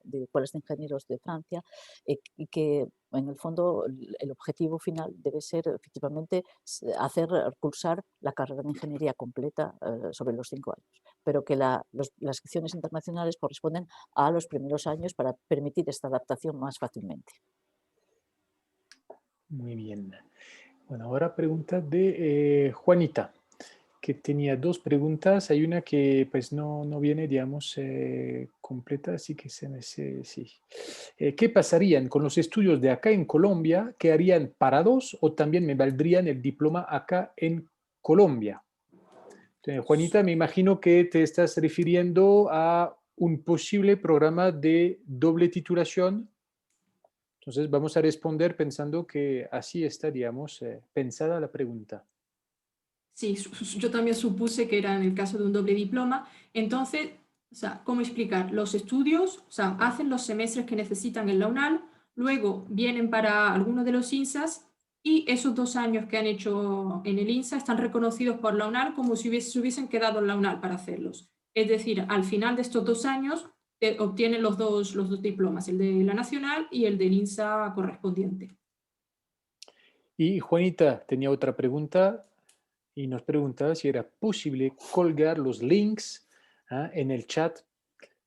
de escuelas de ingenieros de Francia y que en el fondo el objetivo final debe ser efectivamente hacer cursar la carrera de ingeniería completa sobre los 5 años, pero que las secciones internacionales corresponden a los primeros años para permitir esta adaptación más fácilmente. Muy bien. Bueno, ahora pregunta de Juanita, que tenía 2 preguntas. Hay una que pues no viene, digamos, completa, así que sí. ¿Qué pasarían con los estudios de acá en Colombia? ¿Quedarían parados o también me valdrían el diploma acá en Colombia? Entonces, Juanita, me imagino que te estás refiriendo a un posible programa de doble titulación. Entonces, vamos a responder pensando que así está, digamos, pensada la pregunta. Sí, yo también supuse que era en el caso de un doble diploma. Entonces, o sea, ¿cómo explicar? Los estudios, o sea, hacen los semestres que necesitan en la UNAL, luego vienen para algunos de los INSAs y esos 2 años que han hecho en el INSA están reconocidos por la UNAL como si se hubiesen quedado en la UNAL para hacerlos. Es decir, al final de estos 2 años obtienen los dos diplomas, el de la nacional y el del INSA correspondiente. Y Juanita tenía otra pregunta y nos preguntaba si era posible colgar los links en el chat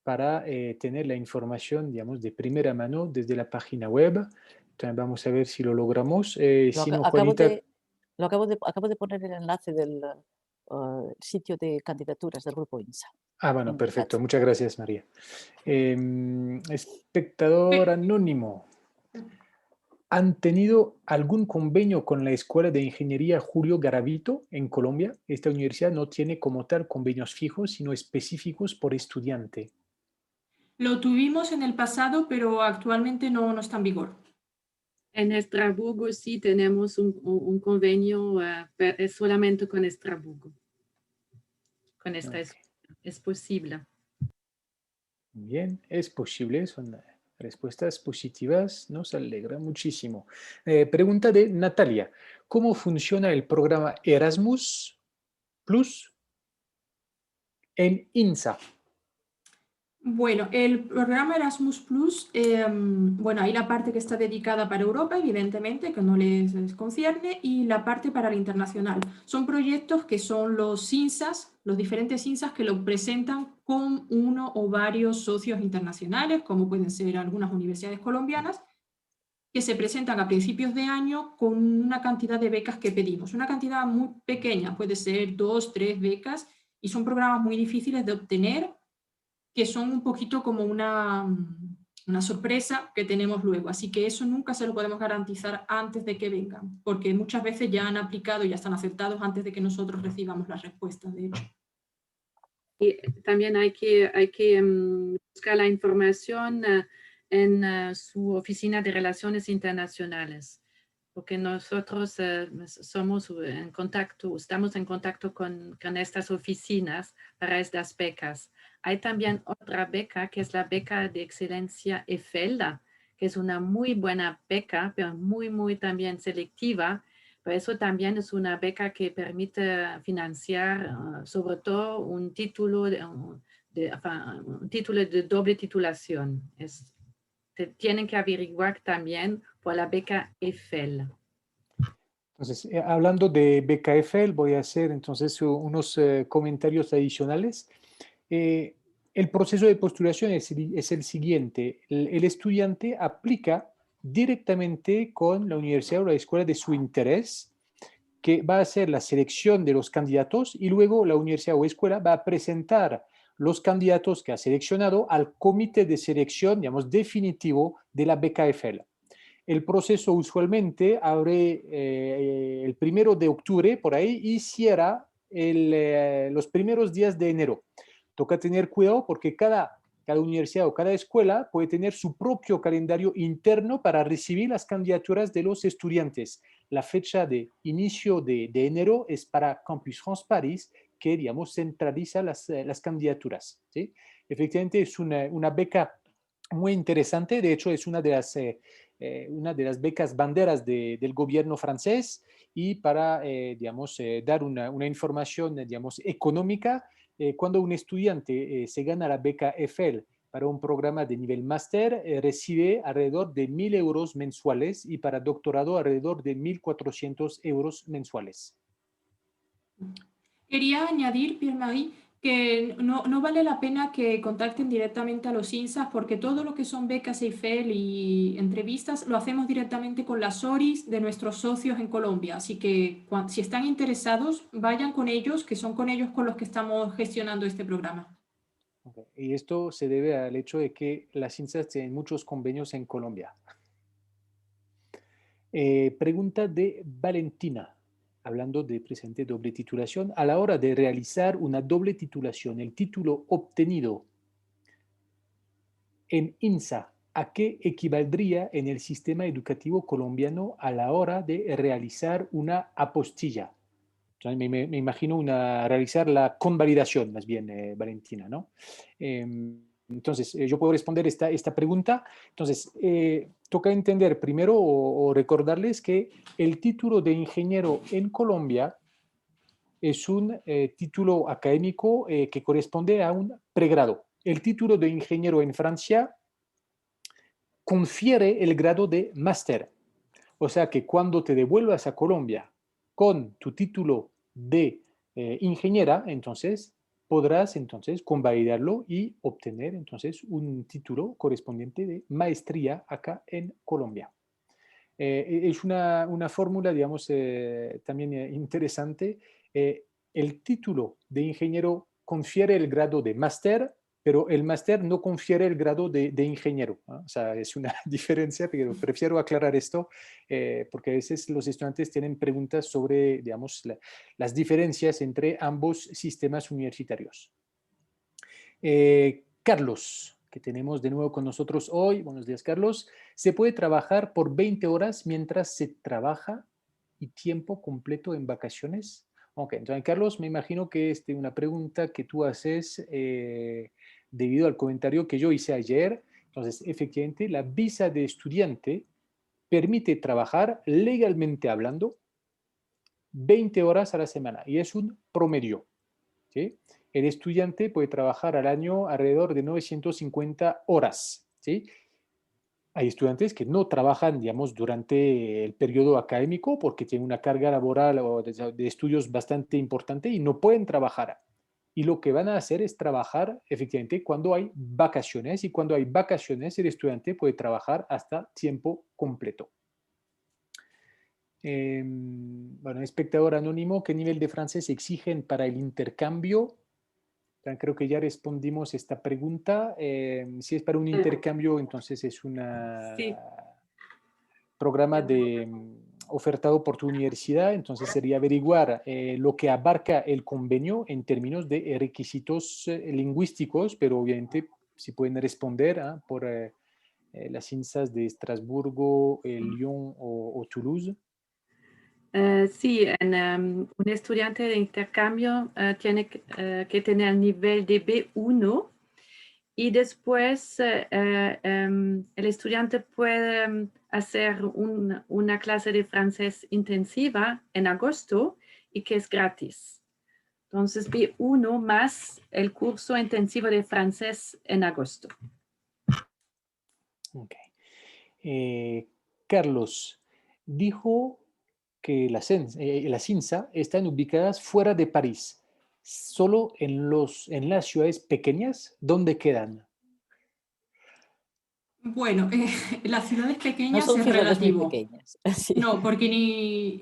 para tener la información, digamos, de primera mano desde la página web. Entonces vamos a ver si lo logramos. Si no, Juanita... Acabo de poner el enlace del sitio de candidaturas del grupo INSA. Ah, bueno, perfecto. Muchas gracias, María. Espectador anónimo. ¿Han tenido algún convenio con la Escuela de Ingeniería Julio Garavito en Colombia? Esta universidad no tiene como tal convenios fijos, sino específicos por estudiante. Lo tuvimos en el pasado, pero actualmente no está en vigor. En Estrasburgo sí tenemos un convenio solamente con Estrasburgo. Con esta es posible. Bien, es posible, son respuestas positivas, nos alegra muchísimo. Pregunta de Natalia, ¿cómo funciona el programa Erasmus Plus en INSA? Bueno, el programa Erasmus Plus, bueno, hay la parte que está dedicada para Europa, evidentemente, que no les concierne, y la parte para el internacional. Son proyectos que son los INSAs, los diferentes INSAs que lo presentan con uno o varios socios internacionales, como pueden ser algunas universidades colombianas, que se presentan a principios de año con una cantidad de becas que pedimos. Una cantidad muy pequeña, puede ser 2, 3 becas, y son programas muy difíciles de obtener, que son un poquito como una sorpresa que tenemos luego. Así que eso nunca se lo podemos garantizar antes de que vengan, porque muchas veces ya han aplicado y ya están aceptados antes de que nosotros recibamos las respuestas, de hecho. Y también hay que buscar la información en su oficina de relaciones internacionales, porque nosotros estamos en contacto con estas oficinas para estas becas. Hay también otra beca que es la beca de excelencia EFEL, que es una muy buena beca, pero muy también selectiva. Pero eso también es una beca que permite financiar sobre todo un título de doble titulación. Tienen que averiguar también por la beca EFEL. Entonces, hablando de beca EFEL, voy a hacer entonces unos comentarios adicionales. El proceso de postulación es el siguiente. El estudiante aplica directamente con la universidad o la escuela de su interés, que va a hacer la selección de los candidatos y luego la universidad o escuela va a presentar los candidatos que ha seleccionado al comité de selección, digamos, definitivo de la beca EFEL. El proceso usualmente abre el 1 de octubre por ahí y cierra los primeros días de enero. Toca tener cuidado porque cada universidad o cada escuela puede tener su propio calendario interno para recibir las candidaturas de los estudiantes. La fecha de inicio de enero es para Campus France Paris, que, digamos, centraliza las candidaturas, ¿sí? Efectivamente, es una beca muy interesante. De hecho, es una de las becas banderas del gobierno francés, y para, digamos, dar una información, digamos, económica, cuando un estudiante se gana la beca EFEL para un programa de nivel máster, recibe alrededor de 1.000 euros mensuales, y para doctorado alrededor de 1.400 euros mensuales. Quería añadir, Pierre-Marie, que no vale la pena que contacten directamente a los INSAs, porque todo lo que son becas EIFEL y entrevistas lo hacemos directamente con las ORIs de nuestros socios en Colombia. Así que si están interesados, vayan con ellos, que son con ellos con los que estamos gestionando este programa. Okay. Y esto se debe al hecho de que las INSAs tienen muchos convenios en Colombia. Pregunta de Valentina. Hablando de presente doble titulación, a la hora de realizar una doble titulación, el título obtenido en INSA, ¿a qué equivaldría en el sistema educativo colombiano a la hora de realizar una apostilla? Entonces, me imagino realizar la convalidación, más bien, Valentina, ¿no? Entonces, yo puedo responder esta pregunta. Entonces, toca entender primero o recordarles que el título de ingeniero en Colombia es un título académico que corresponde a un pregrado. El título de ingeniero en Francia confiere el grado de máster. O sea que cuando te devuelvas a Colombia con tu título de ingeniera, entonces podrás entonces convalidarlo y obtener entonces un título correspondiente de maestría acá en Colombia. Es una fórmula, digamos, también interesante. El título de ingeniero confiere el grado de máster, pero el máster no confiere el grado de ingeniero, ¿no? O sea, es una diferencia, pero prefiero aclarar esto porque a veces los estudiantes tienen preguntas sobre, digamos, las diferencias entre ambos sistemas universitarios. Carlos, que tenemos de nuevo con nosotros hoy. Buenos días, Carlos. ¿Se puede trabajar por 20 horas mientras se trabaja y tiempo completo en vacaciones? Ok, entonces, Carlos, me imagino que es una pregunta que tú haces debido al comentario que yo hice ayer. Entonces, efectivamente, la visa de estudiante permite trabajar legalmente hablando 20 horas a la semana y es un promedio, ¿sí? El estudiante puede trabajar al año alrededor de 950 horas, ¿sí? Hay estudiantes que no trabajan, digamos, durante el periodo académico porque tienen una carga laboral o de estudios bastante importante y no pueden trabajar. Y lo que van a hacer es trabajar efectivamente cuando hay vacaciones, y cuando hay vacaciones el estudiante puede trabajar hasta tiempo completo. Bueno, espectador anónimo, ¿qué nivel de francés exigen para el intercambio? Creo que ya respondimos esta pregunta. Si es para un intercambio, entonces es un Sí. programa ofertado por tu universidad, entonces sería averiguar lo que abarca el convenio en términos de requisitos lingüísticos, pero obviamente si pueden responder por las INSAs de Estrasburgo, Lyon o Toulouse. Sí, un estudiante de intercambio tiene que tener el nivel de B1 y después el estudiante puede hacer una clase de francés intensiva en agosto y que es gratis. Entonces, B1 más el curso intensivo de francés en agosto. Okay. Carlos dijo que las INSA están ubicadas fuera de París, solo en las ciudades pequeñas. ¿Dónde quedan? Bueno, las ciudades No pequeñas son es ciudades muy relativo. pequeñas. Sí. No, porque ni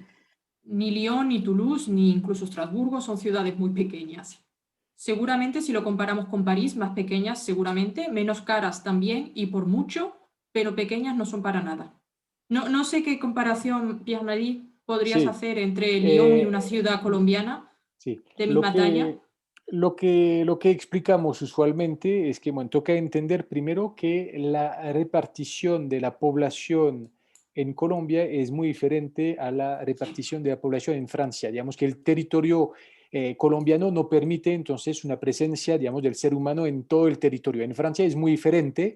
Lyon, ni Toulouse, ni incluso Estrasburgo son ciudades muy pequeñas. Seguramente si lo comparamos con París, más pequeñas seguramente, menos caras también y por mucho, pero pequeñas no son para nada. No sé qué comparación, Pierre-Marie, podrías Sí, hacer entre Lyon y una eh, ciudad colombiana sí. de misma talla. Lo que explicamos usualmente es que, bueno, toca entender primero que la repartición de la población en Colombia es muy diferente a la repartición de la población en Francia. Digamos que el territorio colombiano no permite entonces una presencia, digamos, del ser humano en todo el territorio. En Francia es muy diferente,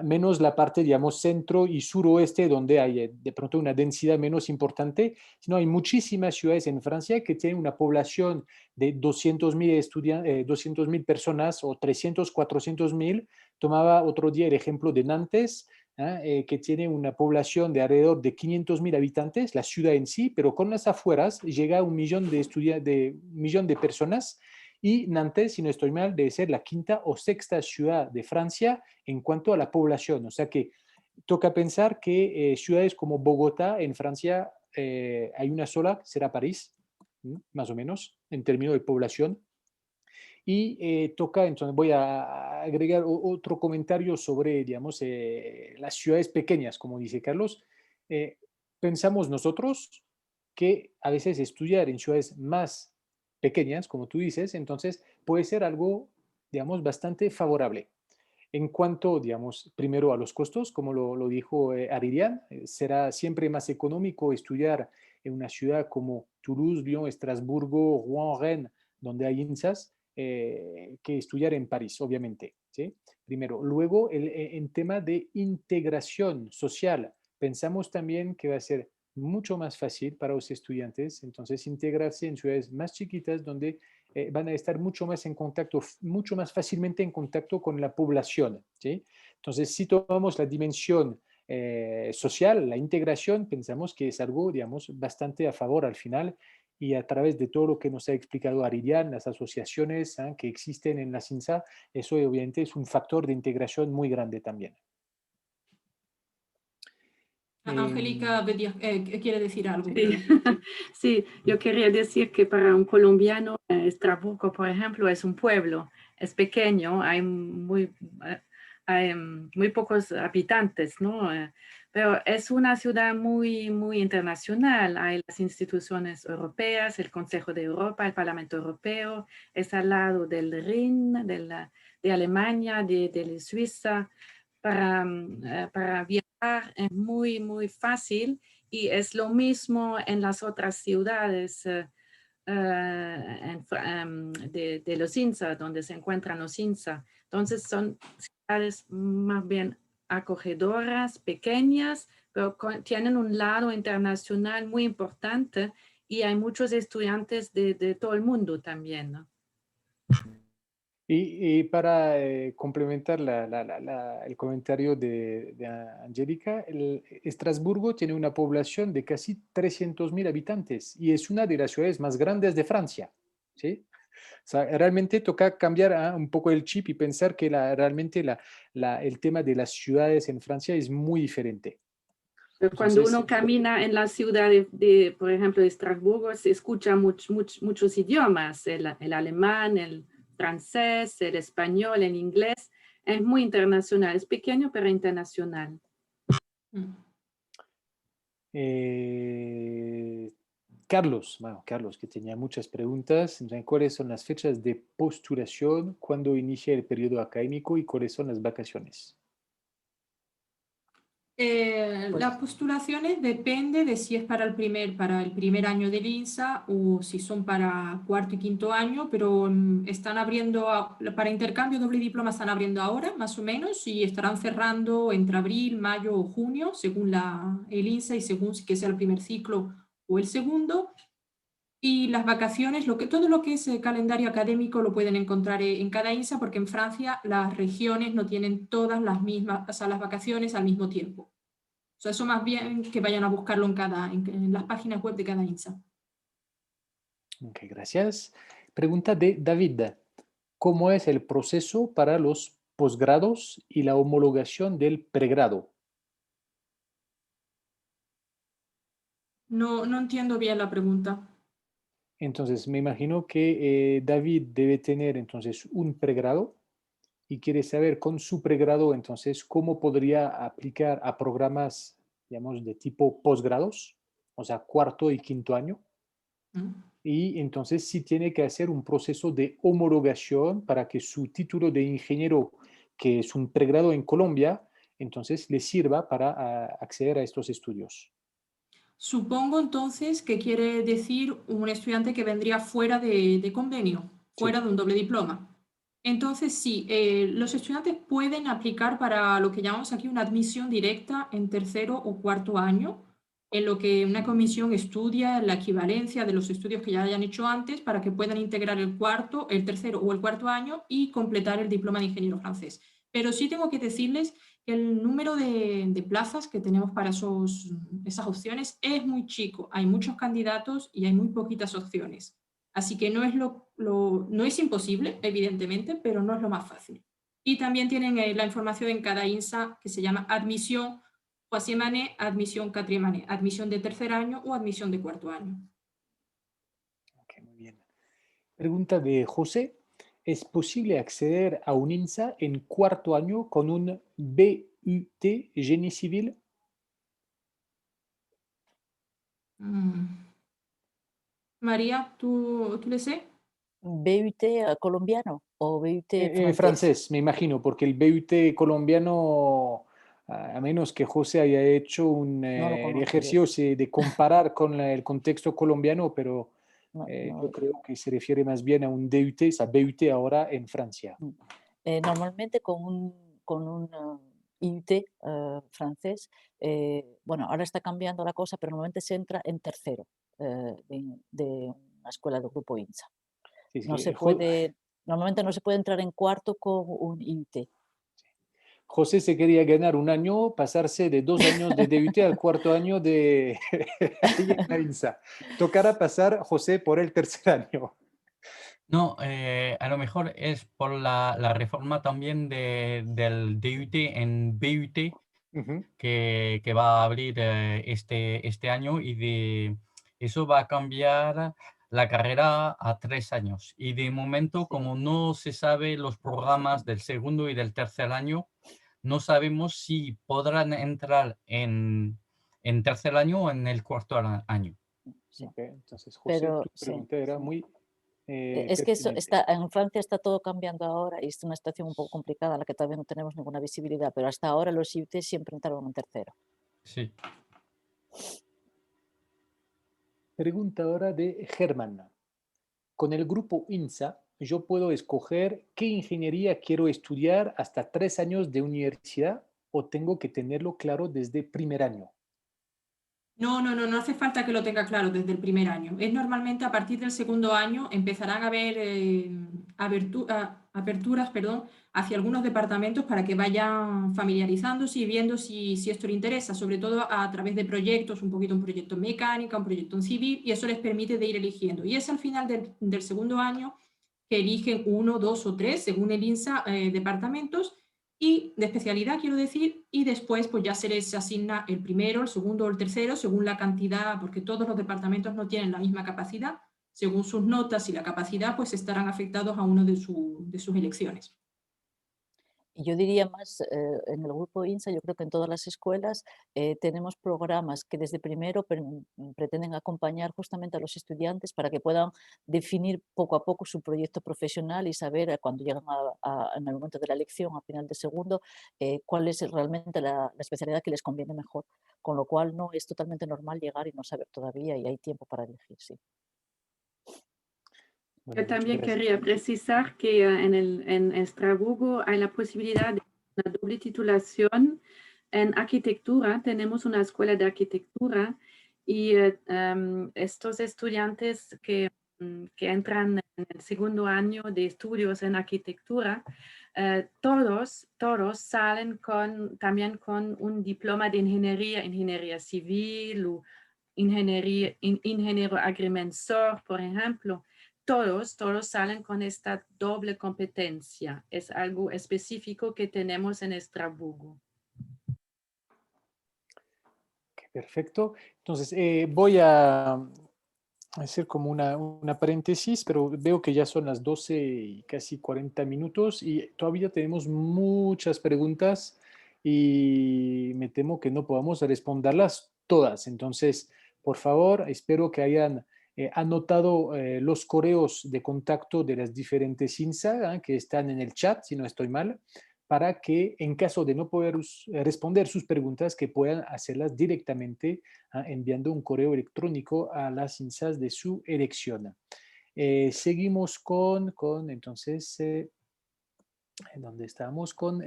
menos la parte, digamos, centro y suroeste, donde hay de pronto una densidad menos importante, sino hay muchísimas ciudades en Francia que tienen una población de 200.000 personas o 300, 400.000. Tomaba otro día el ejemplo de Nantes, que tiene una población de alrededor de 500.000 habitantes, la ciudad en sí, pero con las afueras llega a 1 millón de personas. Y Nantes, si no estoy mal, debe ser la quinta o sexta ciudad de Francia en cuanto a la población. O sea que toca pensar que ciudades como Bogotá en Francia hay una sola, será París, más o menos, en términos de población. Y toca, entonces voy a agregar otro comentario sobre, digamos, las ciudades pequeñas, como dice Carlos. Pensamos nosotros que a veces estudiar en ciudades más pequeñas, como tú dices, entonces puede ser algo, digamos, bastante favorable. En cuanto, digamos, primero a los costos, como lo dijo Aririan, será siempre más económico estudiar en una ciudad como Toulouse, Lyon, Estrasburgo, Rouen, Rennes, donde hay INSAS, que estudiar en París, obviamente, ¿sí? Primero. Luego, en tema de integración social, pensamos también que va a ser mucho más fácil para los estudiantes, entonces, integrarse en ciudades más chiquitas donde van a estar mucho más en contacto, mucho más fácilmente en contacto con la población, ¿sí? Entonces, si tomamos la dimensión social, la integración, pensamos que es algo, digamos, bastante a favor al final, y a través de todo lo que nos ha explicado Aririan, las asociaciones que existen en la CINSA, eso obviamente es un factor de integración muy grande también. Angélica quiere decir algo. Sí. Sí, yo quería decir que para un colombiano, Estrasburgo, por ejemplo, es un pueblo, es pequeño, hay muy pocos habitantes, ¿no? Pero es una ciudad muy internacional. Hay las instituciones europeas, el Consejo de Europa, el Parlamento Europeo, es al lado del Rin, de Alemania, de Suiza. Para viajar es muy fácil y es lo mismo en las otras ciudades de los INSA, donde se encuentran los INSA. Entonces son ciudades más bien acogedoras, pequeñas, pero tienen un lado internacional muy importante y hay muchos estudiantes de todo el mundo también, ¿no? Y para complementar el comentario de Angélica, Estrasburgo tiene una población de casi 300.000 habitantes y es una de las ciudades más grandes de Francia, ¿sí? O sea, realmente toca cambiar un poco el chip y pensar que realmente el tema de las ciudades en Francia es muy diferente. Cuando Entonces, uno camina en la ciudad por ejemplo, de Estrasburgo, se escucha muchos idiomas, el alemán, el francés, el español, el inglés. Es muy internacional, es pequeño pero internacional. Carlos, bueno, Carlos, que tenía muchas preguntas. ¿Cuáles son las fechas de postulación? ¿Cuándo inicia el periodo académico y cuáles son las vacaciones? Las postulaciones depende de si es para el primer año del INSA o si son para cuarto y quinto año, pero están abriendo, para intercambio doble diploma están abriendo ahora, más o menos, y estarán cerrando entre abril, mayo o junio, según el INSA y según que sea el primer ciclo o el segundo. Y las vacaciones, todo lo que es el calendario académico lo pueden encontrar en cada INSA, porque en Francia las regiones no tienen todas las mismas, o sea, las vacaciones al mismo tiempo. O sea, eso más bien que vayan a buscarlo en las páginas web de cada INSA. Ok, gracias. Pregunta de David. ¿Cómo es el proceso para los posgrados y la homologación del pregrado? No entiendo bien la pregunta. Entonces, me imagino que David debe tener entonces un pregrado y quiere saber con su pregrado, entonces, cómo podría aplicar a programas, digamos, de tipo posgrados, o sea, cuarto y quinto año. Y entonces sí tiene que hacer un proceso de homologación para que su título de ingeniero, que es un pregrado en Colombia, entonces le sirva para acceder a estos estudios. Supongo entonces que quiere decir un estudiante que vendría fuera de convenio, fuera Sí. de un doble diploma. Entonces, sí, los estudiantes pueden aplicar para lo que llamamos aquí una admisión directa en tercero o cuarto año, en lo que una comisión estudia la equivalencia de los estudios que ya hayan hecho antes para que puedan integrar el tercero o el cuarto año y completar el diploma de ingeniero francés. Pero sí tengo que decirles que el número de plazas que tenemos para esas opciones es muy chico. Hay muchos candidatos y hay muy poquitas opciones. Así que no es, no es imposible, evidentemente, pero no es lo más fácil. Y también tienen la información en cada INSA que se llama admisión troisième année, admisión quatrième année, admisión de tercer año o admisión de cuarto año. Ok, muy bien. Pregunta de José. ¿Es posible acceder a un INSA en cuarto año con un BUT Génie Civil? María, ¿tú le sé? ¿BUT colombiano o BUT francés? Francés, me imagino, porque el BUT colombiano, a menos que José haya hecho No lo el conozco yo. ejercicio de comparar con el contexto colombiano, pero No, yo creo que se refiere más bien a un DUT, o sea, BUT ahora en Francia. Normalmente con un IUT francés, bueno, ahora está cambiando la cosa, pero normalmente se entra en tercero de una escuela de grupo INSA. Sí, sí, No se puede, normalmente no se puede entrar en cuarto con un IUT. José se quería ganar un año, pasarse de 2 años de DUT al cuarto año de ahí en la INSA. Tocará pasar, José, por el tercer año. No, a lo mejor es por la reforma también del DUT en BUT que va a abrir este año y eso va a cambiar la carrera a 3 años. Y de momento, como no se sabe los programas del segundo y del tercer año, no sabemos si podrán entrar en tercer año o en el cuarto año. Sí. Okay, entonces, José, Pero, tu pregunta era muy es que eso en Francia está todo cambiando ahora y es una situación un poco complicada en la que todavía no tenemos ninguna visibilidad, pero hasta ahora los IUT siempre entraron en tercero. Sí. Pregunta ahora de Germán. Con el grupo INSA yo puedo escoger qué ingeniería quiero estudiar hasta 3 años de universidad o tengo que tenerlo claro desde primer año? No hace falta que lo tenga claro desde el primer año. Es normalmente a partir del segundo año empezarán a haber aperturas, perdón, hacia algunos departamentos para que vayan familiarizándose y viendo si esto le interesa, sobre todo a través de proyectos, un poquito un proyecto en mecánica, un proyecto en civil, y eso les permite de ir eligiendo. Y es al final del segundo año que eligen 1, 2 o 3, según el INSA, departamentos y de especialidad, quiero decir, y después pues ya se les asigna el primero, el segundo o el tercero, según la cantidad, porque todos los departamentos no tienen la misma capacidad. Según sus notas y la capacidad, pues estarán afectados a uno de sus elecciones. Y yo diría más, en el grupo INSA, yo creo que en todas las escuelas tenemos programas que desde primero pretenden acompañar justamente a los estudiantes para que puedan definir poco a poco su proyecto profesional y saber cuando llegan en el momento de la elección, a final de segundo, cuál es realmente la especialidad que les conviene mejor. Con lo cual no es totalmente normal llegar y no saber todavía y hay tiempo para elegir, sí. Bueno, Yo muchas también gracias. quería precisar que en Estrasburgo hay la posibilidad de una doble titulación en arquitectura. Tenemos una escuela de arquitectura y estos estudiantes que entran en el segundo año de estudios en arquitectura, todos salen también con un diploma de ingeniería civil o ingeniero agrimensor, por ejemplo. Todos salen con esta doble competencia. Es algo específico que tenemos en Estrasburgo. Perfecto. Entonces, voy a hacer como una paréntesis, pero veo que ya son las 12 y casi 40 minutos y todavía tenemos muchas preguntas y me temo que no podamos responderlas todas. Entonces, por favor, espero que hayan anotado los correos de contacto de las diferentes INSA que están en el chat, si no estoy mal, para que en caso de no poder responder sus preguntas, que puedan hacerlas directamente enviando un correo electrónico a las INSAs de su elección. Seguimos con entonces, ¿dónde estamos? Con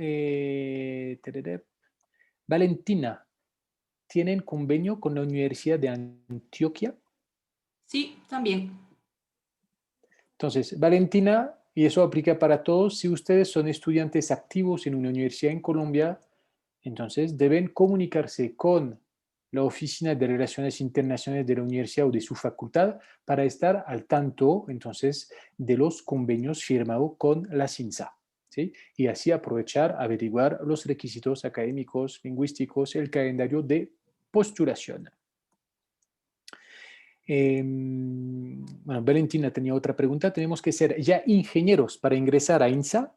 Valentina. ¿Tienen convenio con la Universidad de Antioquia? Sí, también. Entonces, Valentina, y eso aplica para todos, si ustedes son estudiantes activos en una universidad en Colombia, entonces deben comunicarse con la Oficina de Relaciones Internacionales de la universidad o de su facultad para estar al tanto, entonces, de los convenios firmados con la CINSA, ¿sí? Y así aprovechar, averiguar los requisitos académicos, lingüísticos, el calendario de postulación. Bueno, Valentina tenía otra pregunta. ¿Tenemos que ser ya ingenieros para ingresar a INSA?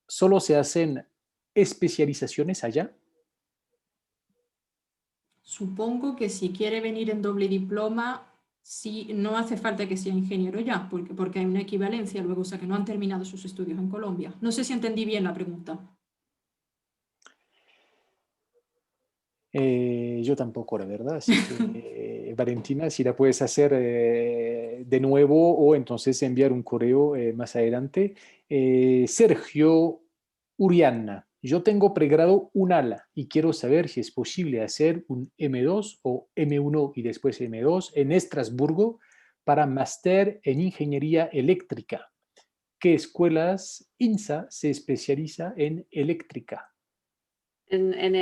¿Solo se hacen especializaciones allá? Supongo que si quiere venir en doble diploma, sí, no hace falta que sea ingeniero ya, porque hay una equivalencia luego, o sea que no han terminado sus estudios en Colombia. No sé si entendí bien la pregunta. Yo tampoco, la verdad. Así que, Valentina, si la puedes hacer de nuevo o entonces enviar un correo más adelante. Sergio Uriana, yo tengo pregrado un ala y quiero saber si es posible hacer un M2 o M1 y después M2 en Estrasburgo para máster en ingeniería eléctrica. ¿Qué escuelas INSA se especializa en eléctrica? En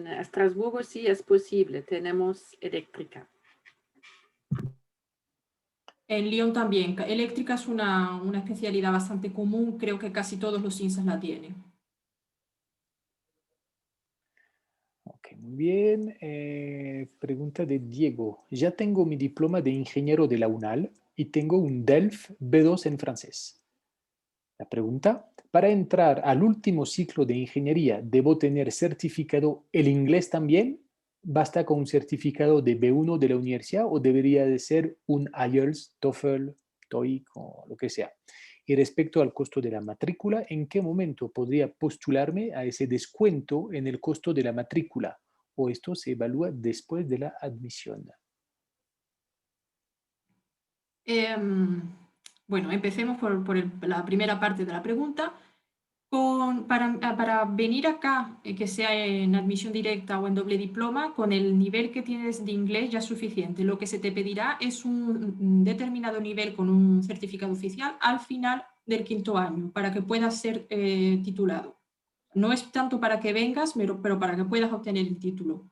Estrasburgo sí es posible, tenemos eléctrica. En Lyon también. Eléctrica es una especialidad bastante común, creo que casi todos los INSAs la tienen. Ok, muy bien. Pregunta de Diego. Ya tengo mi diploma de ingeniero de la UNAL y tengo un DELF B2 en francés. La pregunta, para entrar al último ciclo de ingeniería, ¿debo tener certificado el inglés también? ¿Basta con un certificado de B1 de la universidad o debería de ser un IELTS, TOEFL, TOEIC o lo que sea? Y respecto al costo de la matrícula, ¿en qué momento podría postularme a ese descuento en el costo de la matrícula? ¿O esto se evalúa después de la admisión? Bueno, empecemos por la primera parte de la pregunta. Para venir acá, que sea en admisión directa o en doble diploma, con el nivel que tienes de inglés ya es suficiente. Lo que se te pedirá es un determinado nivel con un certificado oficial al final del quinto año, para que puedas ser titulado. No es tanto para que vengas, pero para que puedas obtener el título.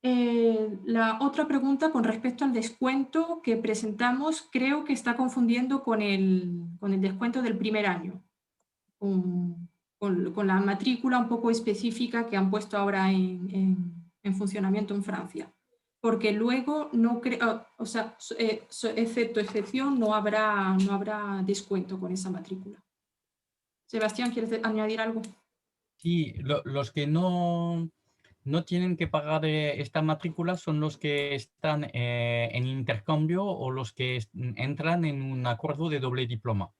La otra pregunta con respecto al descuento que presentamos, creo que está confundiendo con el descuento del primer año. Con la matrícula un poco específica que han puesto ahora en funcionamiento en Francia. Porque luego no creo, o sea, excepto excepción, no habrá descuento con esa matrícula. Sebastián, ¿quieres añadir algo? Sí, los que no tienen que pagar esta matrícula son los que están en intercambio o los que entran en un acuerdo de doble diploma.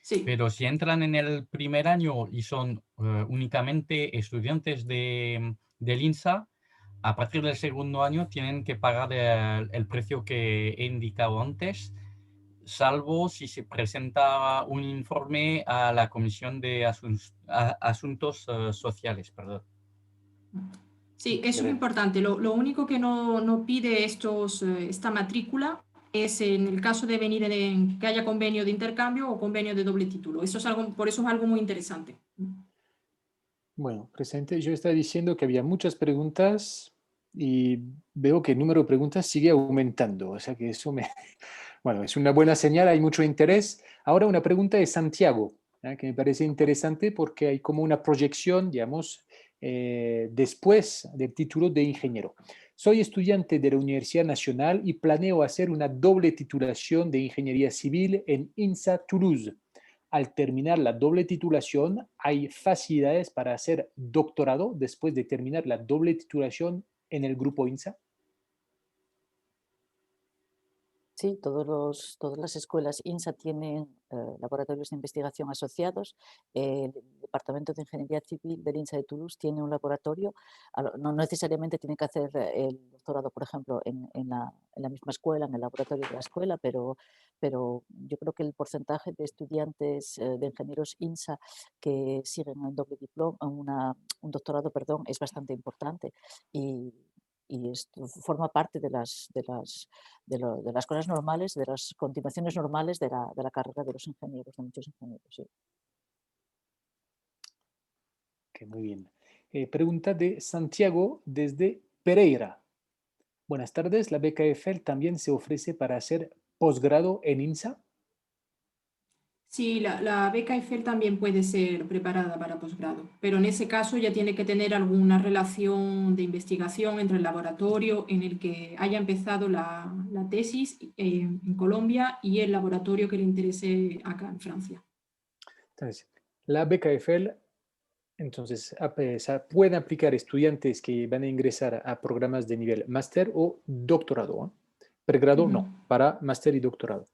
Sí. Pero si entran en el primer año y son únicamente estudiantes del INSA, a partir del segundo año tienen que pagar el precio que he indicado antes, salvo si se presenta un informe a la Comisión de Asuntos Sociales. Perdón. Sí, eso es importante. Lo único que no pide esta matrícula es en el caso de venir que haya convenio de intercambio o convenio de doble título. Por eso es algo muy interesante. Bueno, presidente, yo estaba diciendo que había muchas preguntas y veo que el número de preguntas sigue aumentando. O sea que eso bueno, es una buena señal, hay mucho interés. Ahora una pregunta de Santiago, que me parece interesante porque hay como una proyección, digamos, después del título de ingeniero. Soy estudiante de la Universidad Nacional y planeo hacer una doble titulación de Ingeniería Civil en INSA Toulouse. Al terminar la doble titulación, ¿hay facilidades para hacer doctorado después de terminar la doble titulación en el grupo INSA? Sí, todas las escuelas INSA tienen laboratorios de investigación asociados. El Departamento de Ingeniería Civil del INSA de Toulouse tiene un laboratorio. No necesariamente tiene que hacer el doctorado, por ejemplo, en la misma escuela, en el laboratorio de la escuela, pero yo creo que el porcentaje de estudiantes de ingenieros INSA que siguen un doble diploma, un doctorado, perdón, es bastante importante. Y esto forma parte de las cosas normales, de las continuaciones normales de la carrera de los ingenieros, de muchos ingenieros. Sí. Okay, muy bien. Pregunta de Santiago desde Pereira. Buenas tardes, ¿la beca EFL también se ofrece para hacer posgrado en INSA? Sí, la beca EFL también puede ser preparada para posgrado, pero en ese caso ya tiene que tener alguna relación de investigación entre el laboratorio en el que haya empezado la tesis en Colombia y el laboratorio que le interese acá en Francia. Entonces, la beca EFL, entonces, pueden aplicar estudiantes que van a ingresar a programas de nivel máster o doctorado. Pregrado no, para máster y doctorado.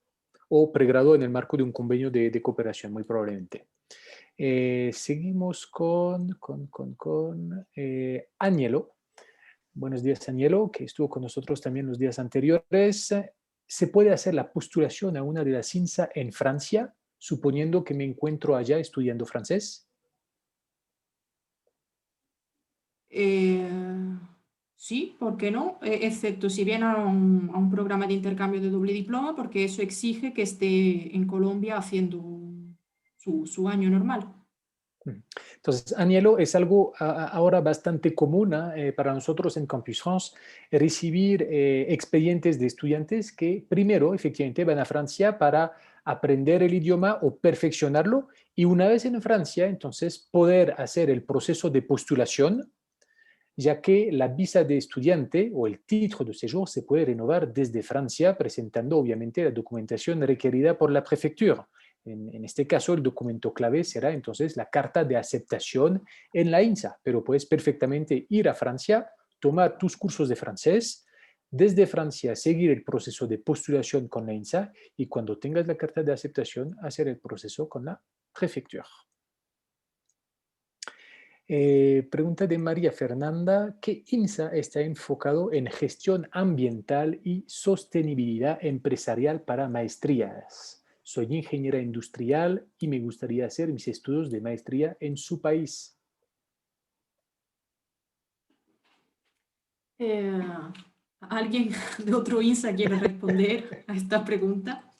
O pregrado en el marco de un convenio de cooperación, muy probablemente. Seguimos con Agnelo. Buenos días, Agnelo, que estuvo con nosotros también los días anteriores. ¿Se puede hacer la postulación a una de las INSA en Francia, suponiendo que me encuentro allá estudiando francés? Sí, ¿por qué no? Excepto si viene a un programa de intercambio de doble diploma, porque eso exige que esté en Colombia haciendo su año normal. Entonces, Agnelo, es algo ahora bastante común para nosotros en Campus France recibir expedientes de estudiantes que primero efectivamente van a Francia para aprender el idioma o perfeccionarlo y una vez en Francia, entonces poder hacer el proceso de postulación, ya que la visa de estudiante o el título de séjour se puede renovar desde Francia presentando obviamente la documentación requerida por la prefectura. En este caso, el documento clave será entonces la carta de aceptación en la INSA, pero puedes perfectamente ir a Francia, tomar tus cursos de francés, desde Francia seguir el proceso de postulación con la INSA y cuando tengas la carta de aceptación, hacer el proceso con la prefectura. Pregunta de María Fernanda, ¿qué INSA está enfocado en gestión ambiental y sostenibilidad empresarial para maestrías? Soy ingeniera industrial y me gustaría hacer mis estudios de maestría en su país. ¿Alguien de otro INSA quiere responder a esta pregunta?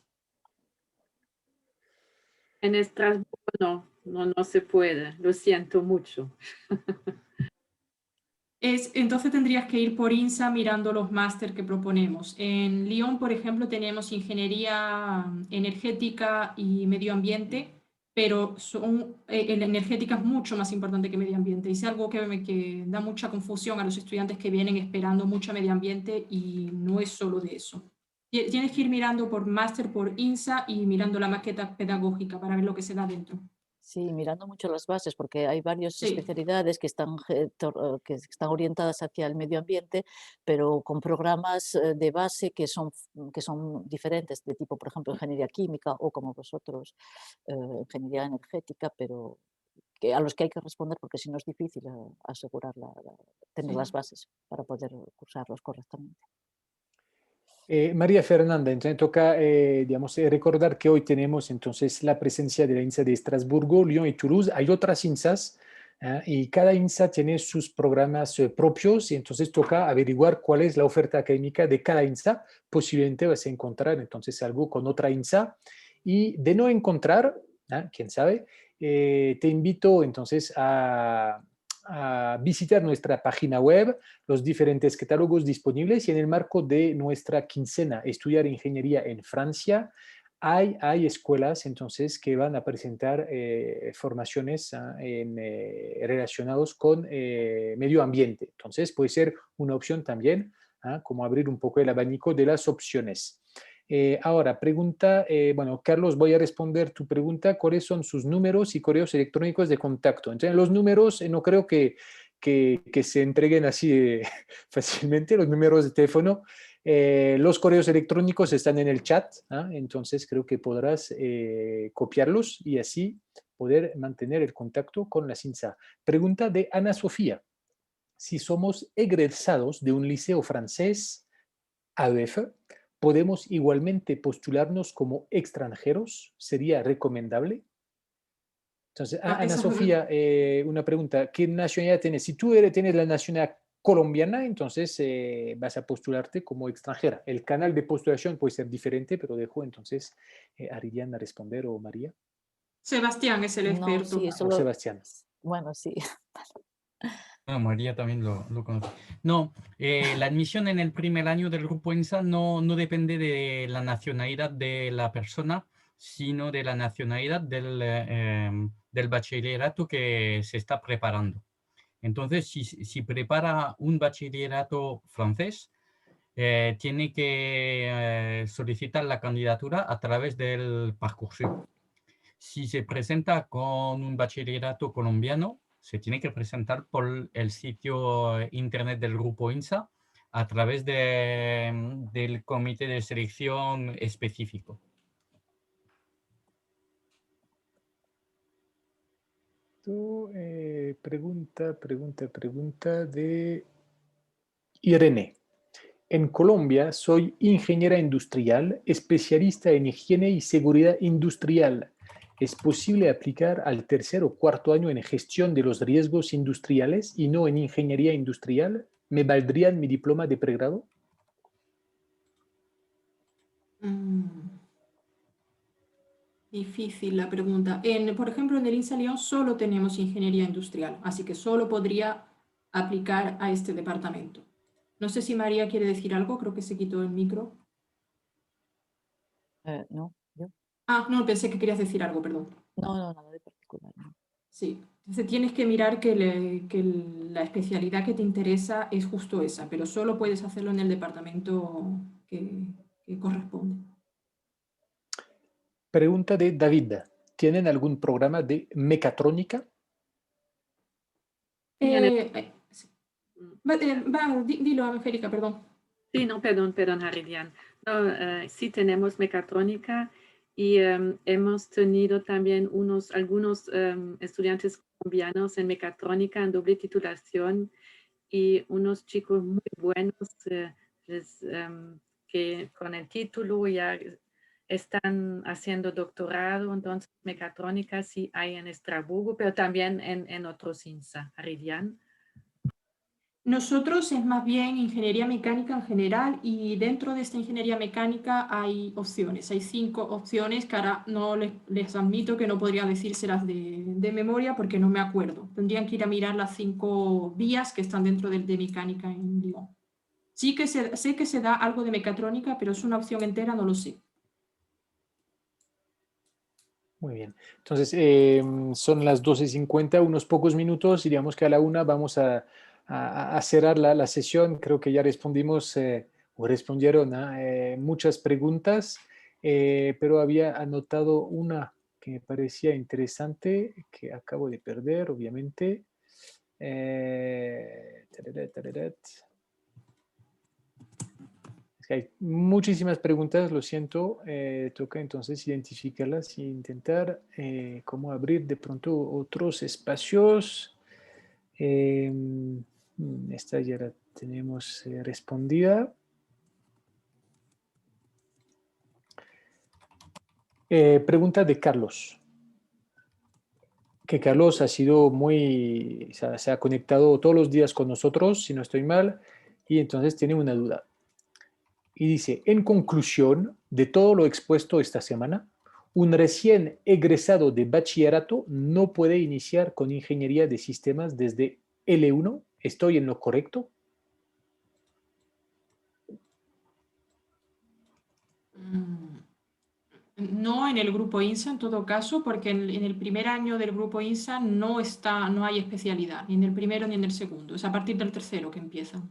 En Estrasburgo no se puede, lo siento mucho. Entonces tendrías que ir por INSA mirando los máster que proponemos. En Lyon, por ejemplo, tenemos ingeniería energética y medio ambiente, pero la energética es mucho más importante que medio ambiente. Y es algo que da mucha confusión a los estudiantes que vienen esperando mucho medio ambiente y no es solo de eso. Tienes que ir mirando por máster, por INSA y mirando la maqueta pedagógica para ver lo que se da dentro. Sí, mirando mucho las bases, porque hay varias Sí. especialidades que están orientadas hacia el medio ambiente, pero con programas de base que son diferentes, de tipo, por ejemplo, ingeniería química o como vosotros, ingeniería energética, pero a los que hay que responder porque si no es difícil asegurar tener Sí. las bases para poder cursarlos correctamente. María Fernanda, entonces toca digamos, recordar que hoy tenemos entonces la presencia de la INSA de Estrasburgo, Lyon y Toulouse. Hay otras INSAs y cada INSA tiene sus programas propios y entonces toca averiguar cuál es la oferta académica de cada INSA. Posiblemente vas a encontrar entonces algo con otra INSA y de no encontrar, quién sabe, te invito entonces a visitar nuestra página web, los diferentes catálogos disponibles y en el marco de nuestra quincena Estudiar Ingeniería en Francia, hay escuelas entonces que van a presentar formaciones relacionadas con medio ambiente. Entonces puede ser una opción también, como abrir un poco el abanico de las opciones. Ahora, pregunta, bueno, Carlos, voy a responder tu pregunta, ¿cuáles son sus números y correos electrónicos de contacto? Entonces, los números no creo que se entreguen así fácilmente, los números de teléfono. Los correos electrónicos están en el chat, entonces creo que podrás copiarlos y así poder mantener el contacto con la CINSA. Pregunta de Ana Sofía. Si somos egresados de un liceo francés, AEF, ¿podemos igualmente postularnos como extranjeros? ¿Sería recomendable? Entonces, Ana Sofía, una pregunta. ¿Qué nacionalidad tienes? Si tú tienes la nacionalidad colombiana, entonces vas a postularte como extranjera. El canal de postulación puede ser diferente, pero dejo entonces a Aridiana responder o María. Sebastián es el experto. No, sí, O Sebastián. Bueno, sí. Bueno, María también lo conoce. No, la admisión en el primer año del grupo INSA no depende de la nacionalidad de la persona, sino de la nacionalidad del bachillerato que se está preparando. Entonces, si prepara un bachillerato francés, tiene que solicitar la candidatura a través del Parcoursup. Si se presenta con un bachillerato colombiano, se tiene que presentar por el sitio internet del grupo INSA a través del comité de selección específico. Pregunta de Irene. En Colombia soy ingeniera industrial, especialista en higiene y seguridad industrial. ¿Es posible aplicar al tercer o cuarto año en gestión de los riesgos industriales y no en ingeniería industrial? ¿Me valdrían mi diploma de pregrado? Difícil la pregunta. Por ejemplo, en el INSA Lyon solo tenemos ingeniería industrial, así que solo podría aplicar a este departamento. No sé si María quiere decir algo, creo que se quitó el micro. No, yo. No, pensé que querías decir algo, perdón. No, nada de particular. No. Sí, entonces tienes que mirar que la especialidad que te interesa es justo esa, pero solo puedes hacerlo en el departamento que corresponde. Pregunta de David. ¿Tienen algún programa de mecatrónica? Dilo, Angélica, perdón. Sí, no, perdón, Haridian. No, sí tenemos mecatrónica y hemos tenido también algunos estudiantes colombianos en mecatrónica en doble titulación y unos chicos muy buenos que con el título ya están haciendo doctorado, entonces mecatrónica sí hay en Estrasburgo, pero también en otros INSA. Aridian. Nosotros es más bien ingeniería mecánica en general y dentro de esta ingeniería mecánica hay opciones, hay 5 opciones que ahora no les admito que no podría decírselas de memoria porque no me acuerdo. Tendrían que ir a mirar las 5 vías que están dentro de mecánica en Lyon. Sí que sé que se da algo de mecatrónica, pero es una opción entera, no lo sé. Muy bien. Entonces, son las 12:50, unos pocos minutos. Diríamos que a la 1 vamos a cerrar la sesión. Creo que ya respondimos o respondieron a muchas preguntas, pero había anotado una que me parecía interesante, que acabo de perder, obviamente. Tararat, tararat. Es que hay muchísimas preguntas, lo siento, toca entonces identificarlas e intentar cómo abrir de pronto otros espacios. Esta ya la tenemos respondida. Pregunta de Carlos. Que Carlos ha sido muy, se ha conectado todos los días con nosotros, si no estoy mal, y entonces tiene una duda. Y dice, en conclusión de todo lo expuesto esta semana, un recién egresado de bachillerato no puede iniciar con ingeniería de sistemas desde L1. ¿Estoy en lo correcto? No en el grupo INSA en todo caso, porque en el primer año del grupo INSA no hay especialidad, ni en el primero ni en el segundo. Es a partir del tercero que empiezan.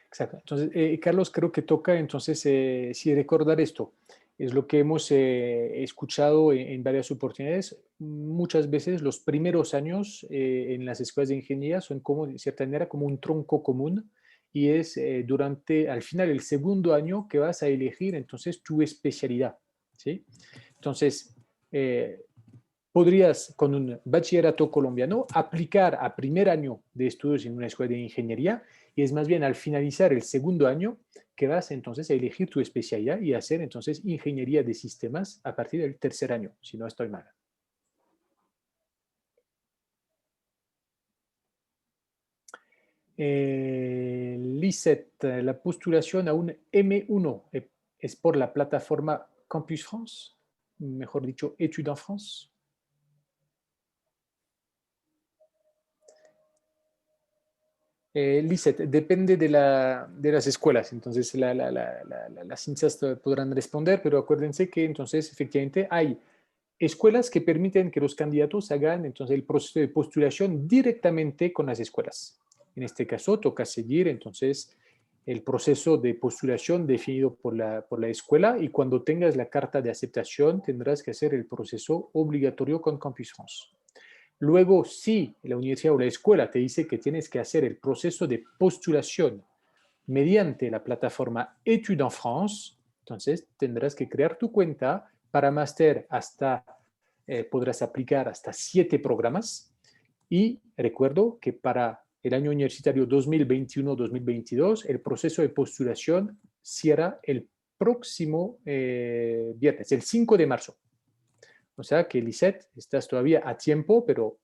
Exacto. Entonces, Carlos, creo que toca entonces sí recordar esto. Es lo que hemos escuchado en varias oportunidades. Muchas veces los primeros años en las escuelas de ingeniería son como, de cierta manera, como un tronco común y es al final, el segundo año que vas a elegir entonces tu especialidad, ¿sí? Entonces, podrías con un bachillerato colombiano aplicar a primer año de estudios en una escuela de ingeniería y es más bien al finalizar el segundo año que vas entonces a elegir tu especialidad y hacer entonces ingeniería de sistemas a partir del tercer año, si no estoy mal. Lisette, la postulación a un M1 es por la plataforma Campus France, mejor dicho, Études en France. Lisette, depende de las escuelas, entonces las INSAs podrán responder, pero acuérdense que entonces efectivamente hay escuelas que permiten que los candidatos hagan entonces el proceso de postulación directamente con las escuelas. En este caso toca seguir entonces el proceso de postulación definido por la escuela y cuando tengas la carta de aceptación tendrás que hacer el proceso obligatorio con Campus France. Luego, si la universidad o la escuela te dice que tienes que hacer el proceso de postulación mediante la plataforma Études en France, entonces tendrás que crear tu cuenta. Para máster podrás aplicar hasta 7 programas. Y recuerdo que para el año universitario 2021-2022, el proceso de postulación cierra el próximo viernes, el 5 de marzo. O sea que, Lisette, estás todavía a tiempo, pero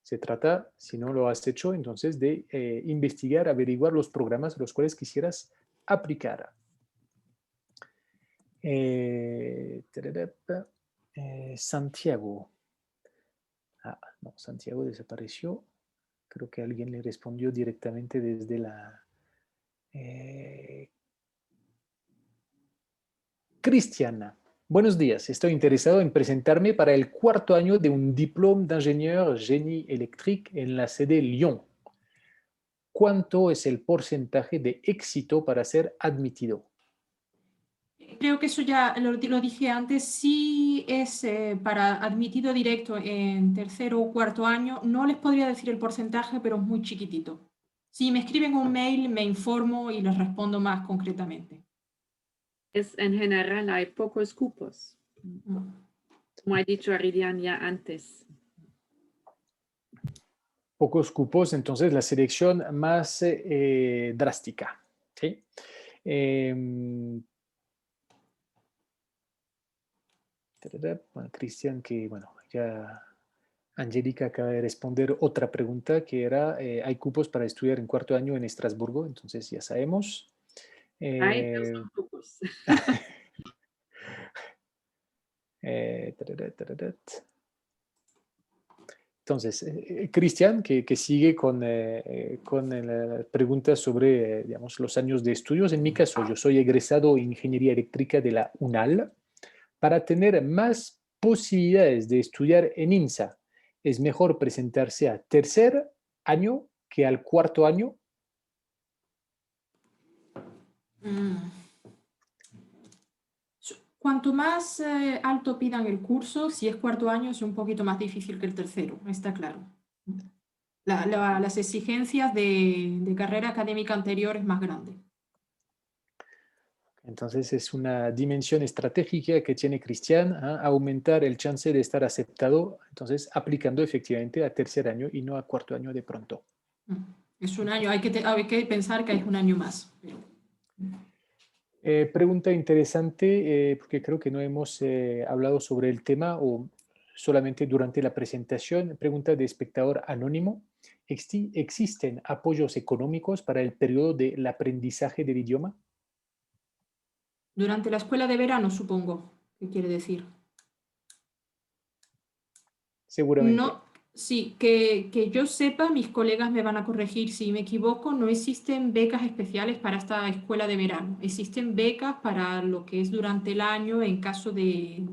se trata, si no lo has hecho, entonces de investigar, averiguar los programas a los cuales quisieras aplicar. Santiago. No, Santiago desapareció. Creo que alguien le respondió directamente desde la... Cristiana. Buenos días, estoy interesado en presentarme para el 4º año de un diplôme d'ingénieur génie électrique en la sede Lyon. ¿Cuánto es el porcentaje de éxito para ser admitido? Creo que eso ya lo dije antes, sí es para admitido directo en tercero o cuarto año, no les podría decir el porcentaje, pero es muy chiquitito. Si me escriben un mail, me informo y les respondo más concretamente. En general hay pocos cupos, como ha dicho Aridian ya antes. Pocos cupos, entonces la selección más drástica, ¿sí? Bueno, Cristian, que bueno, ya Angélica acaba de responder otra pregunta que era, ¿hay cupos para estudiar en cuarto año en Estrasburgo? Entonces ya sabemos. Hay, pero son pocos. Entonces, Cristian, que sigue con la pregunta sobre digamos, los años de estudios. En mi caso, yo soy egresado en Ingeniería Eléctrica de la UNAL. Para tener más posibilidades de estudiar en INSA, ¿es mejor presentarse a tercer año que al cuarto año? Cuanto más alto pidan el curso, si es cuarto año es un poquito más difícil que el tercero, está claro. Las exigencias de carrera académica anterior es más grande. Entonces es una dimensión estratégica que tiene Cristian, aumentar el chance de estar aceptado, entonces aplicando efectivamente a tercer año y no a cuarto año de pronto. Es un año, hay que pensar que es un año más. Pregunta interesante, porque creo que no hemos hablado sobre el tema o solamente durante la presentación. Pregunta de espectador anónimo. ¿Existen apoyos económicos para el periodo del aprendizaje del idioma? Durante la escuela de verano, supongo. ¿Qué quiere decir? Seguramente. No, sí, que yo sepa, mis colegas me van a corregir si me equivoco, no existen becas especiales para esta escuela de verano. Existen becas para lo que es durante el año en caso de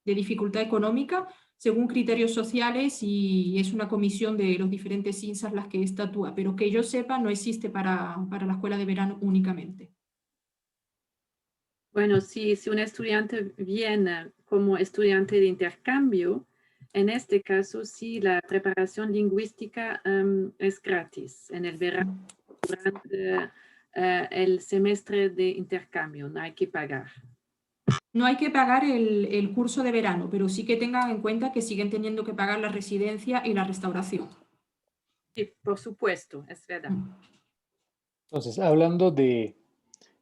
dificultad económica, según criterios sociales, y es una comisión de los diferentes INSAs las que estatúa, pero que yo sepa no existe para la escuela de verano únicamente. Bueno, si un estudiante viene como estudiante de intercambio, en este caso sí la preparación lingüística es gratis en el verano durante el semestre de intercambio, no hay que pagar. No hay que pagar el curso de verano, pero sí que tengan en cuenta que siguen teniendo que pagar la residencia y la restauración. Sí, por supuesto, es verdad. Entonces, hablando de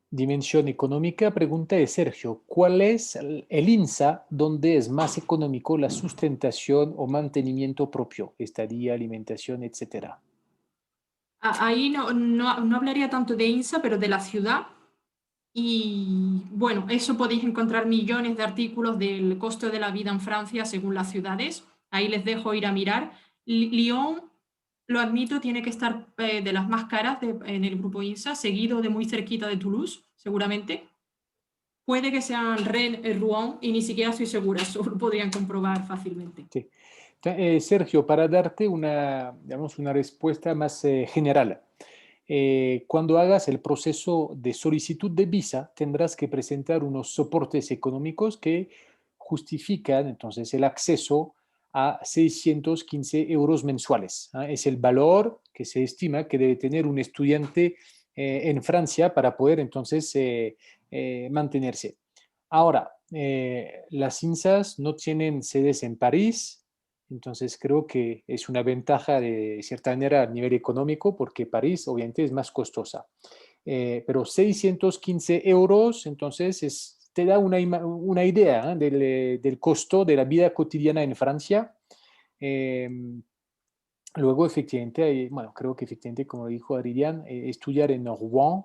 dimensión económica, pregunta de Sergio, ¿cuál es el INSA donde es más económico la sustentación o mantenimiento propio, estadía, alimentación, etcétera? Ahí no hablaría tanto de INSA, pero de la ciudad. Y bueno, eso podéis encontrar millones de artículos del costo de la vida en Francia según las ciudades. Ahí les dejo ir a mirar. Lyon, lo admito, tiene que estar de las más caras en el grupo INSA, seguido de muy cerquita de Toulouse, seguramente. Puede que sean Rennes, Rouen, y ni siquiera estoy segura, eso lo podrían comprobar fácilmente. Sí. Sergio, para darte digamos, una respuesta más general, cuando hagas el proceso de solicitud de visa, tendrás que presentar unos soportes económicos que justifican entonces el acceso a 615 euros mensuales. Es el valor que se estima que debe tener un estudiante en Francia para poder entonces mantenerse. Ahora, las INSAs no tienen sedes en París, entonces creo que es una ventaja de cierta manera a nivel económico porque París obviamente es más costosa. Pero 615 euros, entonces te da una idea del costo de la vida cotidiana en Francia. Luego, efectivamente, bueno, creo que efectivamente, como dijo Adrián, estudiar en Rouen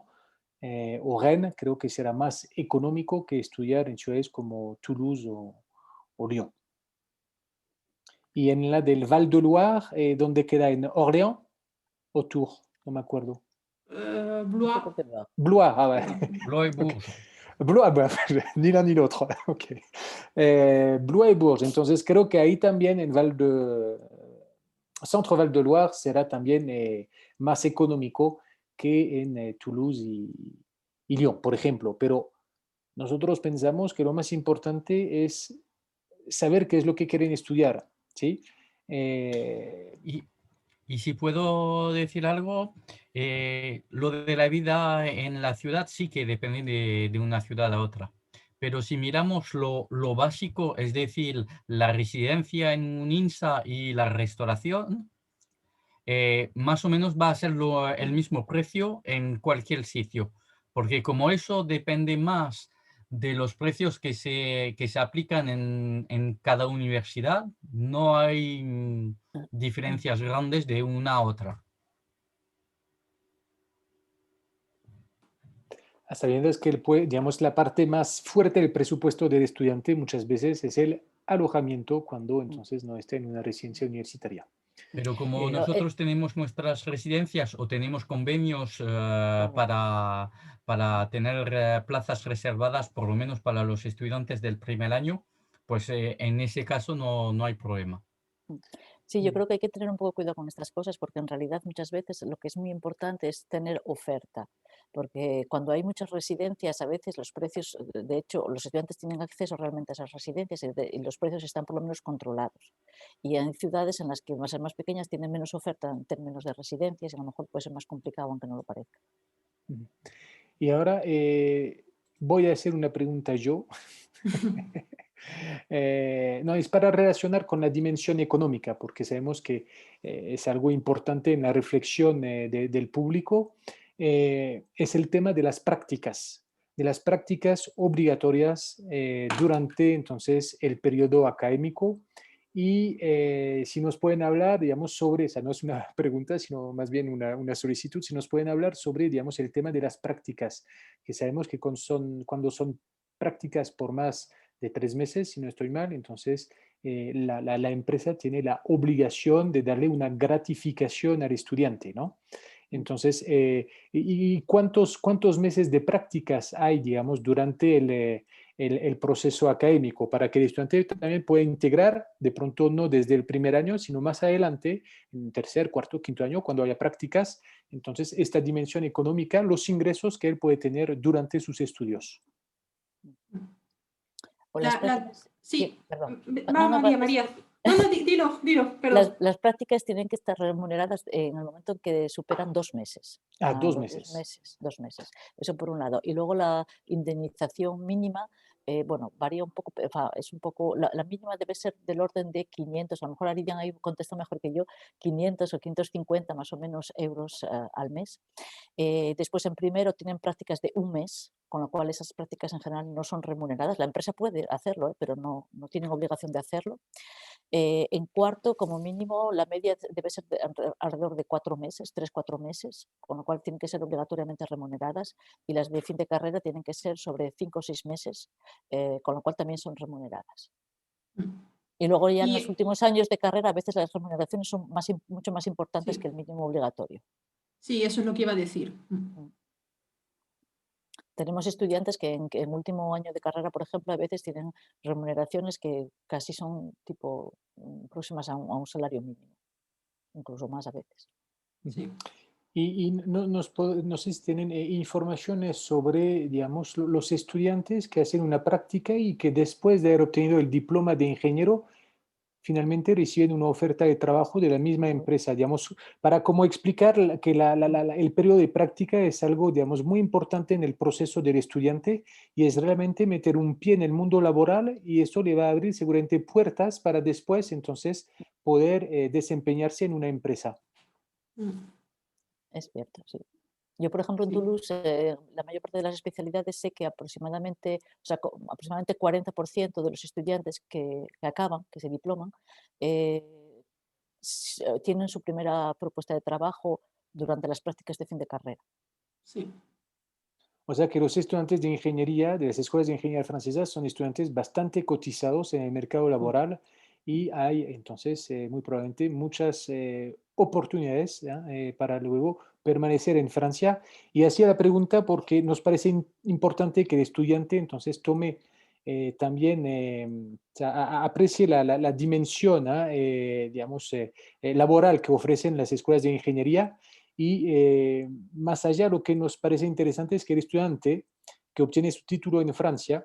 o Rennes creo que será más económico que estudiar en ciudades como Toulouse o Lyon. Y en la del Val de Loire, ¿dónde queda? ¿En Orléans o Tours? No me acuerdo. Blois. Blois, ah ouais. Blois et Bourges. Okay. Blois, ni l'un ni l'autre. Okay. Blois y Bourges. Entonces creo que ahí también en Centre Val de Loire será también más económico que en Toulouse y Lyon, por ejemplo. Pero nosotros pensamos que lo más importante es saber qué es lo que quieren estudiar, ¿sí? Y si puedo decir algo, lo de la vida en la ciudad sí que depende de una ciudad a otra. Pero si miramos lo básico, es decir, la residencia en un INSA y la restauración, más o menos va a ser el mismo precio en cualquier sitio. Porque como eso depende más de los precios que se aplican en cada universidad. No hay diferencias grandes de una a otra. Sabiendo es que digamos, la parte más fuerte del presupuesto del estudiante muchas veces es el alojamiento cuando entonces no está en una residencia universitaria. Pero como nosotros tenemos nuestras residencias o tenemos convenios para tener plazas reservadas, por lo menos para los estudiantes del primer año, pues en ese caso no hay problema. Sí, yo creo que hay que tener un poco de cuidado con estas cosas porque en realidad muchas veces lo que es muy importante es tener oferta, porque cuando hay muchas residencias a veces los precios, de hecho los estudiantes tienen acceso realmente a esas residencias y los precios están por lo menos controlados. Y hay ciudades en las que más ser más pequeñas tienen menos oferta en términos de residencias y a lo mejor puede ser más complicado aunque no lo parezca. Y ahora voy a hacer una pregunta yo. No, es para relacionar con la dimensión económica, porque sabemos que es algo importante en la reflexión del público. Es el tema de las prácticas obligatorias durante entonces el periodo académico. Y si nos pueden hablar, digamos, sobre, esa no es una pregunta, sino más bien una solicitud, si nos pueden hablar sobre, digamos, el tema de las prácticas, que sabemos que cuando son prácticas por más de 3 meses, si no estoy mal, entonces la empresa tiene la obligación de darle una gratificación al estudiante, ¿no? Entonces, ¿y cuántos meses de prácticas hay, digamos, durante el proceso académico para que el estudiante también pueda integrar, de pronto no desde el primer año, sino más adelante, en tercer, cuarto, quinto año, cuando haya prácticas, entonces esta dimensión económica, los ingresos que él puede tener durante sus estudios? Sí, perdón. María. No, dilo, perdón. Las prácticas tienen que estar remuneradas en el momento en que superan 2 meses. 2 meses. 2 meses. Eso por un lado. Y luego la indemnización mínima, bueno, varía un poco, es un poco, la mínima debe ser del orden de 500, a lo mejor Aridian ahí contesta mejor que yo, 500 o 550 más o menos euros al mes. Después en primero tienen prácticas de 1 mes, con lo cual esas prácticas en general no son remuneradas. La empresa puede hacerlo, pero no tienen obligación de hacerlo. En cuarto, como mínimo, la media debe ser alrededor de 4 meses, 3-4 meses, con lo cual tienen que ser obligatoriamente remuneradas, y las de fin de carrera tienen que ser sobre 5 o 6 meses, con lo cual también son remuneradas. Y luego ya en los últimos años de carrera a veces las remuneraciones son mucho más importantes que el mínimo obligatorio. Sí, eso es lo que iba a decir. Tenemos estudiantes que en último año de carrera, por ejemplo, a veces tienen remuneraciones que casi son tipo próximas a un salario mínimo, incluso más a veces. Sí. Y no sé si tienen informaciones sobre, digamos, los estudiantes que hacen una práctica y que después de haber obtenido el diploma de ingeniero, finalmente reciben una oferta de trabajo de la misma empresa, digamos, para cómo explicar que el periodo de práctica es algo, digamos, muy importante en el proceso del estudiante y es realmente meter un pie en el mundo laboral y eso le va a abrir seguramente puertas para después, entonces, poder desempeñarse en una empresa. Es cierto, sí. Yo, por ejemplo, en Toulouse, la mayor parte de las especialidades sé que aproximadamente 40% de los estudiantes que acaban, que se diploman, tienen su primera propuesta de trabajo durante las prácticas de fin de carrera. Sí. O sea que los estudiantes de ingeniería, de las escuelas de ingeniería francesas, son estudiantes bastante cotizados en el mercado laboral y hay entonces muy probablemente muchas oportunidades para luego permanecer en Francia. Y hacía la pregunta porque nos parece importante que el estudiante entonces tome también, o sea, aprecie la dimensión digamos, laboral que ofrecen las escuelas de ingeniería. Y más allá, lo que nos parece interesante es que el estudiante que obtiene su título en Francia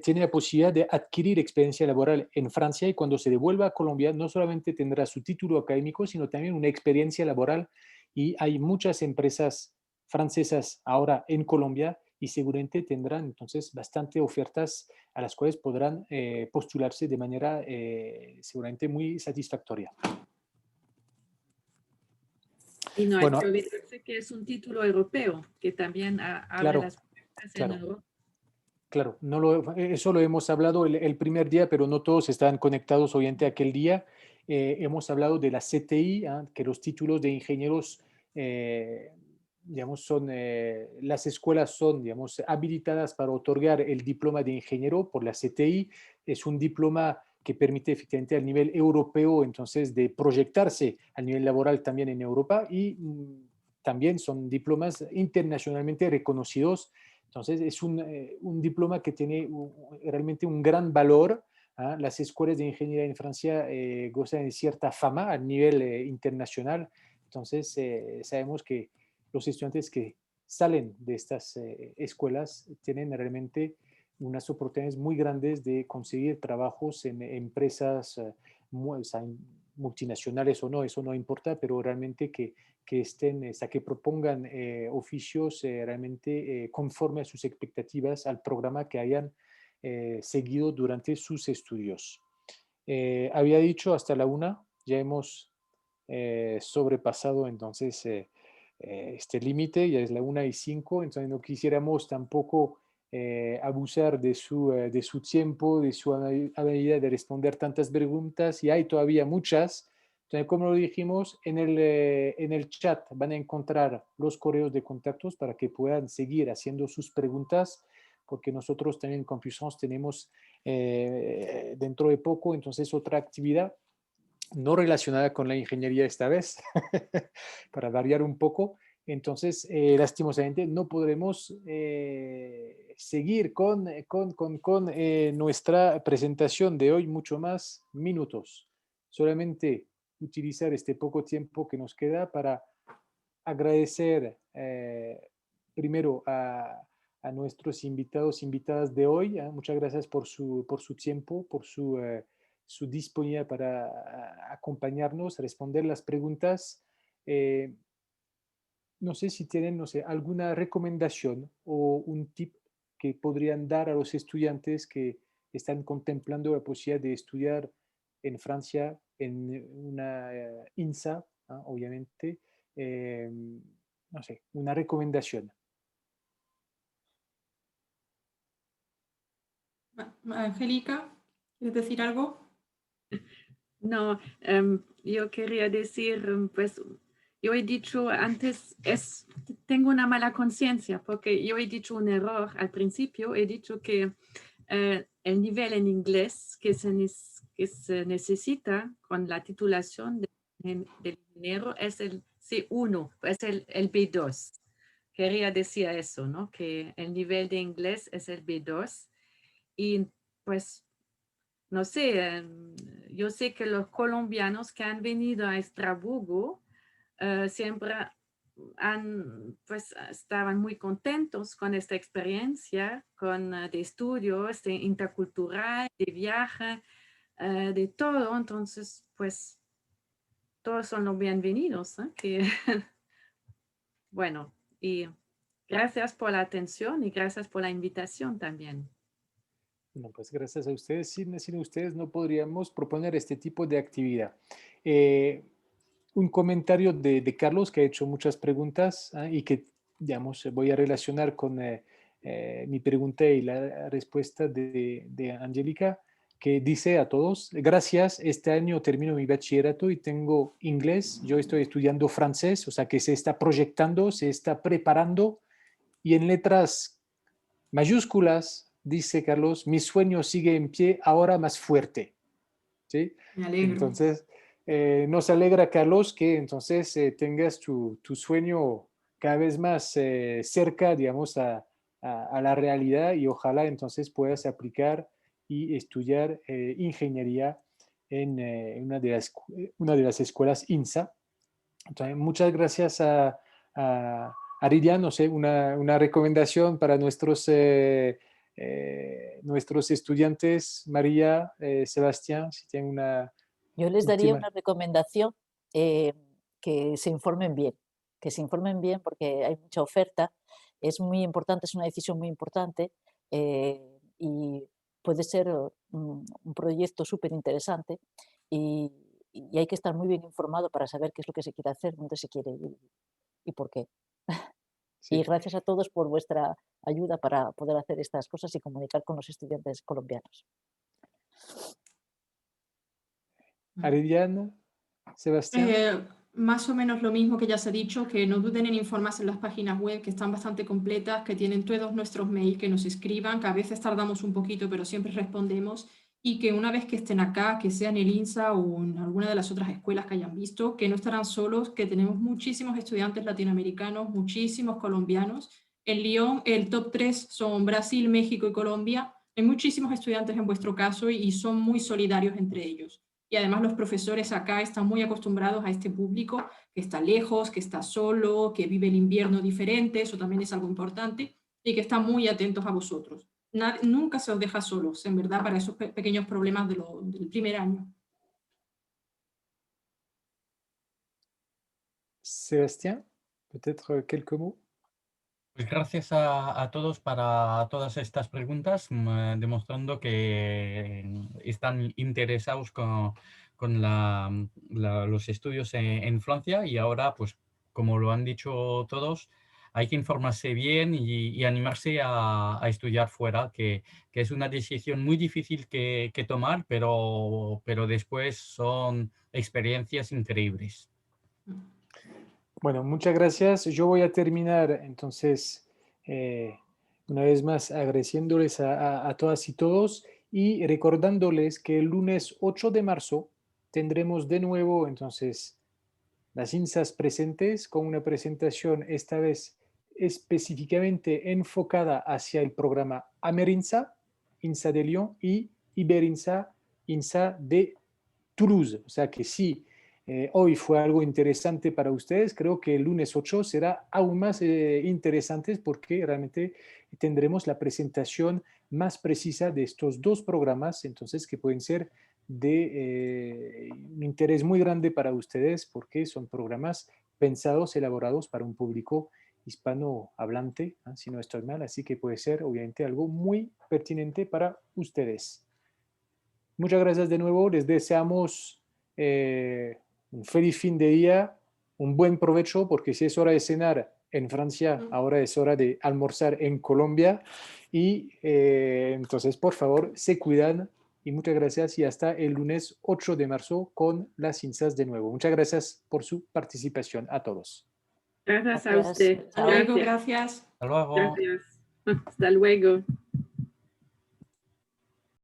tiene la posibilidad de adquirir experiencia laboral en Francia y cuando se devuelva a Colombia no solamente tendrá su título académico, sino también una experiencia laboral. Y hay muchas empresas francesas ahora en Colombia y seguramente tendrán entonces bastante ofertas a las cuales podrán postularse de manera seguramente muy satisfactoria. Y no hay que olvidarse que es un título europeo, que también abre las puertas en Europa. Claro, eso lo hemos hablado el primer día, pero no todos estaban conectados obviamente aquel día. Hemos hablado de la CTI, que los títulos de ingenieros, digamos, las escuelas son, digamos, habilitadas para otorgar el diploma de ingeniero por la CTI. Es un diploma que permite efectivamente al nivel europeo, entonces, de proyectarse al nivel laboral también en Europa y también son diplomas internacionalmente reconocidos. Entonces, es un diploma que tiene realmente un gran valor. Las escuelas de ingeniería en Francia gozan de cierta fama a nivel internacional. Entonces, sabemos que los estudiantes que salen de estas escuelas tienen realmente unas oportunidades muy grandes de conseguir trabajos en empresas multinacionales o no, eso no importa, pero realmente que estén, que propongan oficios realmente conforme a sus expectativas al programa que hayan seguido durante sus estudios. Había dicho hasta la 1, ya hemos sobrepasado entonces este límite, ya es la 1:05, entonces no quisiéramos tampoco abusar de su tiempo, de su habilidad de responder tantas preguntas, y hay todavía muchas. Entonces, como lo dijimos, en el chat van a encontrar los correos de contactos para que puedan seguir haciendo sus preguntas, porque nosotros también en Campus France tenemos dentro de poco entonces otra actividad no relacionada con la ingeniería esta vez, para variar un poco. Entonces, lastimosamente, no podremos seguir con nuestra presentación de hoy mucho más minutos. Solamente utilizar este poco tiempo que nos queda para agradecer primero a nuestros invitados, invitadas de hoy. Muchas gracias por su tiempo, por su disponibilidad para acompañarnos, responder las preguntas. No sé si tienen, no sé, alguna recomendación o un tip que podrían dar a los estudiantes que están contemplando la posibilidad de estudiar en Francia en una INSA, obviamente. No sé, una recomendación. Angélica, ¿quieres decir algo? No, yo quería decir, pues, yo he dicho antes, tengo una mala conciencia porque yo he dicho un error al principio, he dicho que el nivel en inglés que se necesita con la titulación del ingeniero es el C1, es el B2. Quería decir eso, ¿no? Que el nivel de inglés es el B2 y pues no sé, yo sé que los colombianos que han venido a Estrasburgo siempre pues, estaban muy contentos con esta experiencia, de estudios, de intercultural, de viaje, de todo. Entonces, pues, todos son los bienvenidos. Bueno, y gracias por la atención y gracias por la invitación también. Bueno, pues gracias a ustedes. Sin ustedes no podríamos proponer este tipo de actividad. Un comentario de Carlos, que ha hecho muchas preguntas y que, digamos, voy a relacionar con mi pregunta y la respuesta de Angélica, que dice a todos: gracias, este año termino mi bachillerato y tengo inglés, yo estoy estudiando francés, o sea que se está proyectando, se está preparando, y en letras mayúsculas dice Carlos: mi sueño sigue en pie, ahora más fuerte. ¿Sí? Me alegro. Entonces, nos alegra, Carlos, que entonces tengas tu sueño cada vez más cerca, digamos, a la realidad, y ojalá entonces puedas aplicar y estudiar ingeniería en una de las escuelas INSA. Entonces, muchas gracias a Lidia. No sé, una recomendación para nuestros estudiantes, María, Sebastián, si tienen una Yo les daría última. una recomendación, que se informen bien porque hay mucha oferta, es muy importante, es una decisión muy importante y puede ser un proyecto súper interesante y hay que estar muy bien informado para saber qué es lo que se quiere hacer, dónde se quiere ir y por qué. Sí. Y gracias a todos por vuestra ayuda para poder hacer estas cosas y comunicar con los estudiantes colombianos. Aridiana, Sebastián. Más o menos lo mismo que ya se ha dicho, que no duden en informarse en las páginas web, que están bastante completas, que tienen todos nuestros mails, que nos escriban, que a veces tardamos un poquito, pero siempre respondemos, y que una vez que estén acá, que sea en el INSA o en alguna de las otras escuelas que hayan visto, que no estarán solos, que tenemos muchísimos estudiantes latinoamericanos, muchísimos colombianos. En Lyon el top 3 son Brasil, México y Colombia. Hay muchísimos estudiantes en vuestro caso y son muy solidarios entre ellos. Y además los profesores acá están muy acostumbrados a este público que está lejos, que está solo, que vive el invierno diferente, eso también es algo importante, y que están muy atentos a vosotros. Nunca se os deja solos, en verdad, para esos pequeños problemas del primer año. Sebastián, peut-être quelques mots. Pues gracias a todos para todas estas preguntas, demostrando que están interesados con los estudios en Francia, y ahora, pues como lo han dicho todos, hay que informarse bien y animarse a estudiar fuera, que es una decisión muy difícil que tomar, pero después son experiencias increíbles. Bueno, muchas gracias. Yo voy a terminar entonces una vez más agradeciéndoles a todas y todos y recordándoles que el lunes 8 de marzo tendremos de nuevo entonces las INSAs presentes con una presentación esta vez específicamente enfocada hacia el programa Amerinsa, INSA de Lyon y Iberinsa, INSA de Toulouse. O sea que sí, hoy fue algo interesante para ustedes. Creo que el lunes 8 será aún más interesante porque realmente tendremos la presentación más precisa de estos dos programas, entonces que pueden ser de un interés muy grande para ustedes porque son programas pensados, elaborados para un público hispanohablante, ¿eh? Si no estoy mal, así que puede ser obviamente algo muy pertinente para ustedes. Muchas gracias de nuevo, les deseamos un feliz fin de día, un buen provecho, porque si es hora de cenar en Francia, ahora es hora de almorzar en Colombia, y entonces por favor se cuidan, y muchas gracias, y hasta el lunes 8 de marzo con las INSAs de nuevo. Muchas gracias por su participación a todos. Gracias a Gracias. usted. Hasta luego, Gracias. gracias. Hasta luego. Gracias. Hasta luego.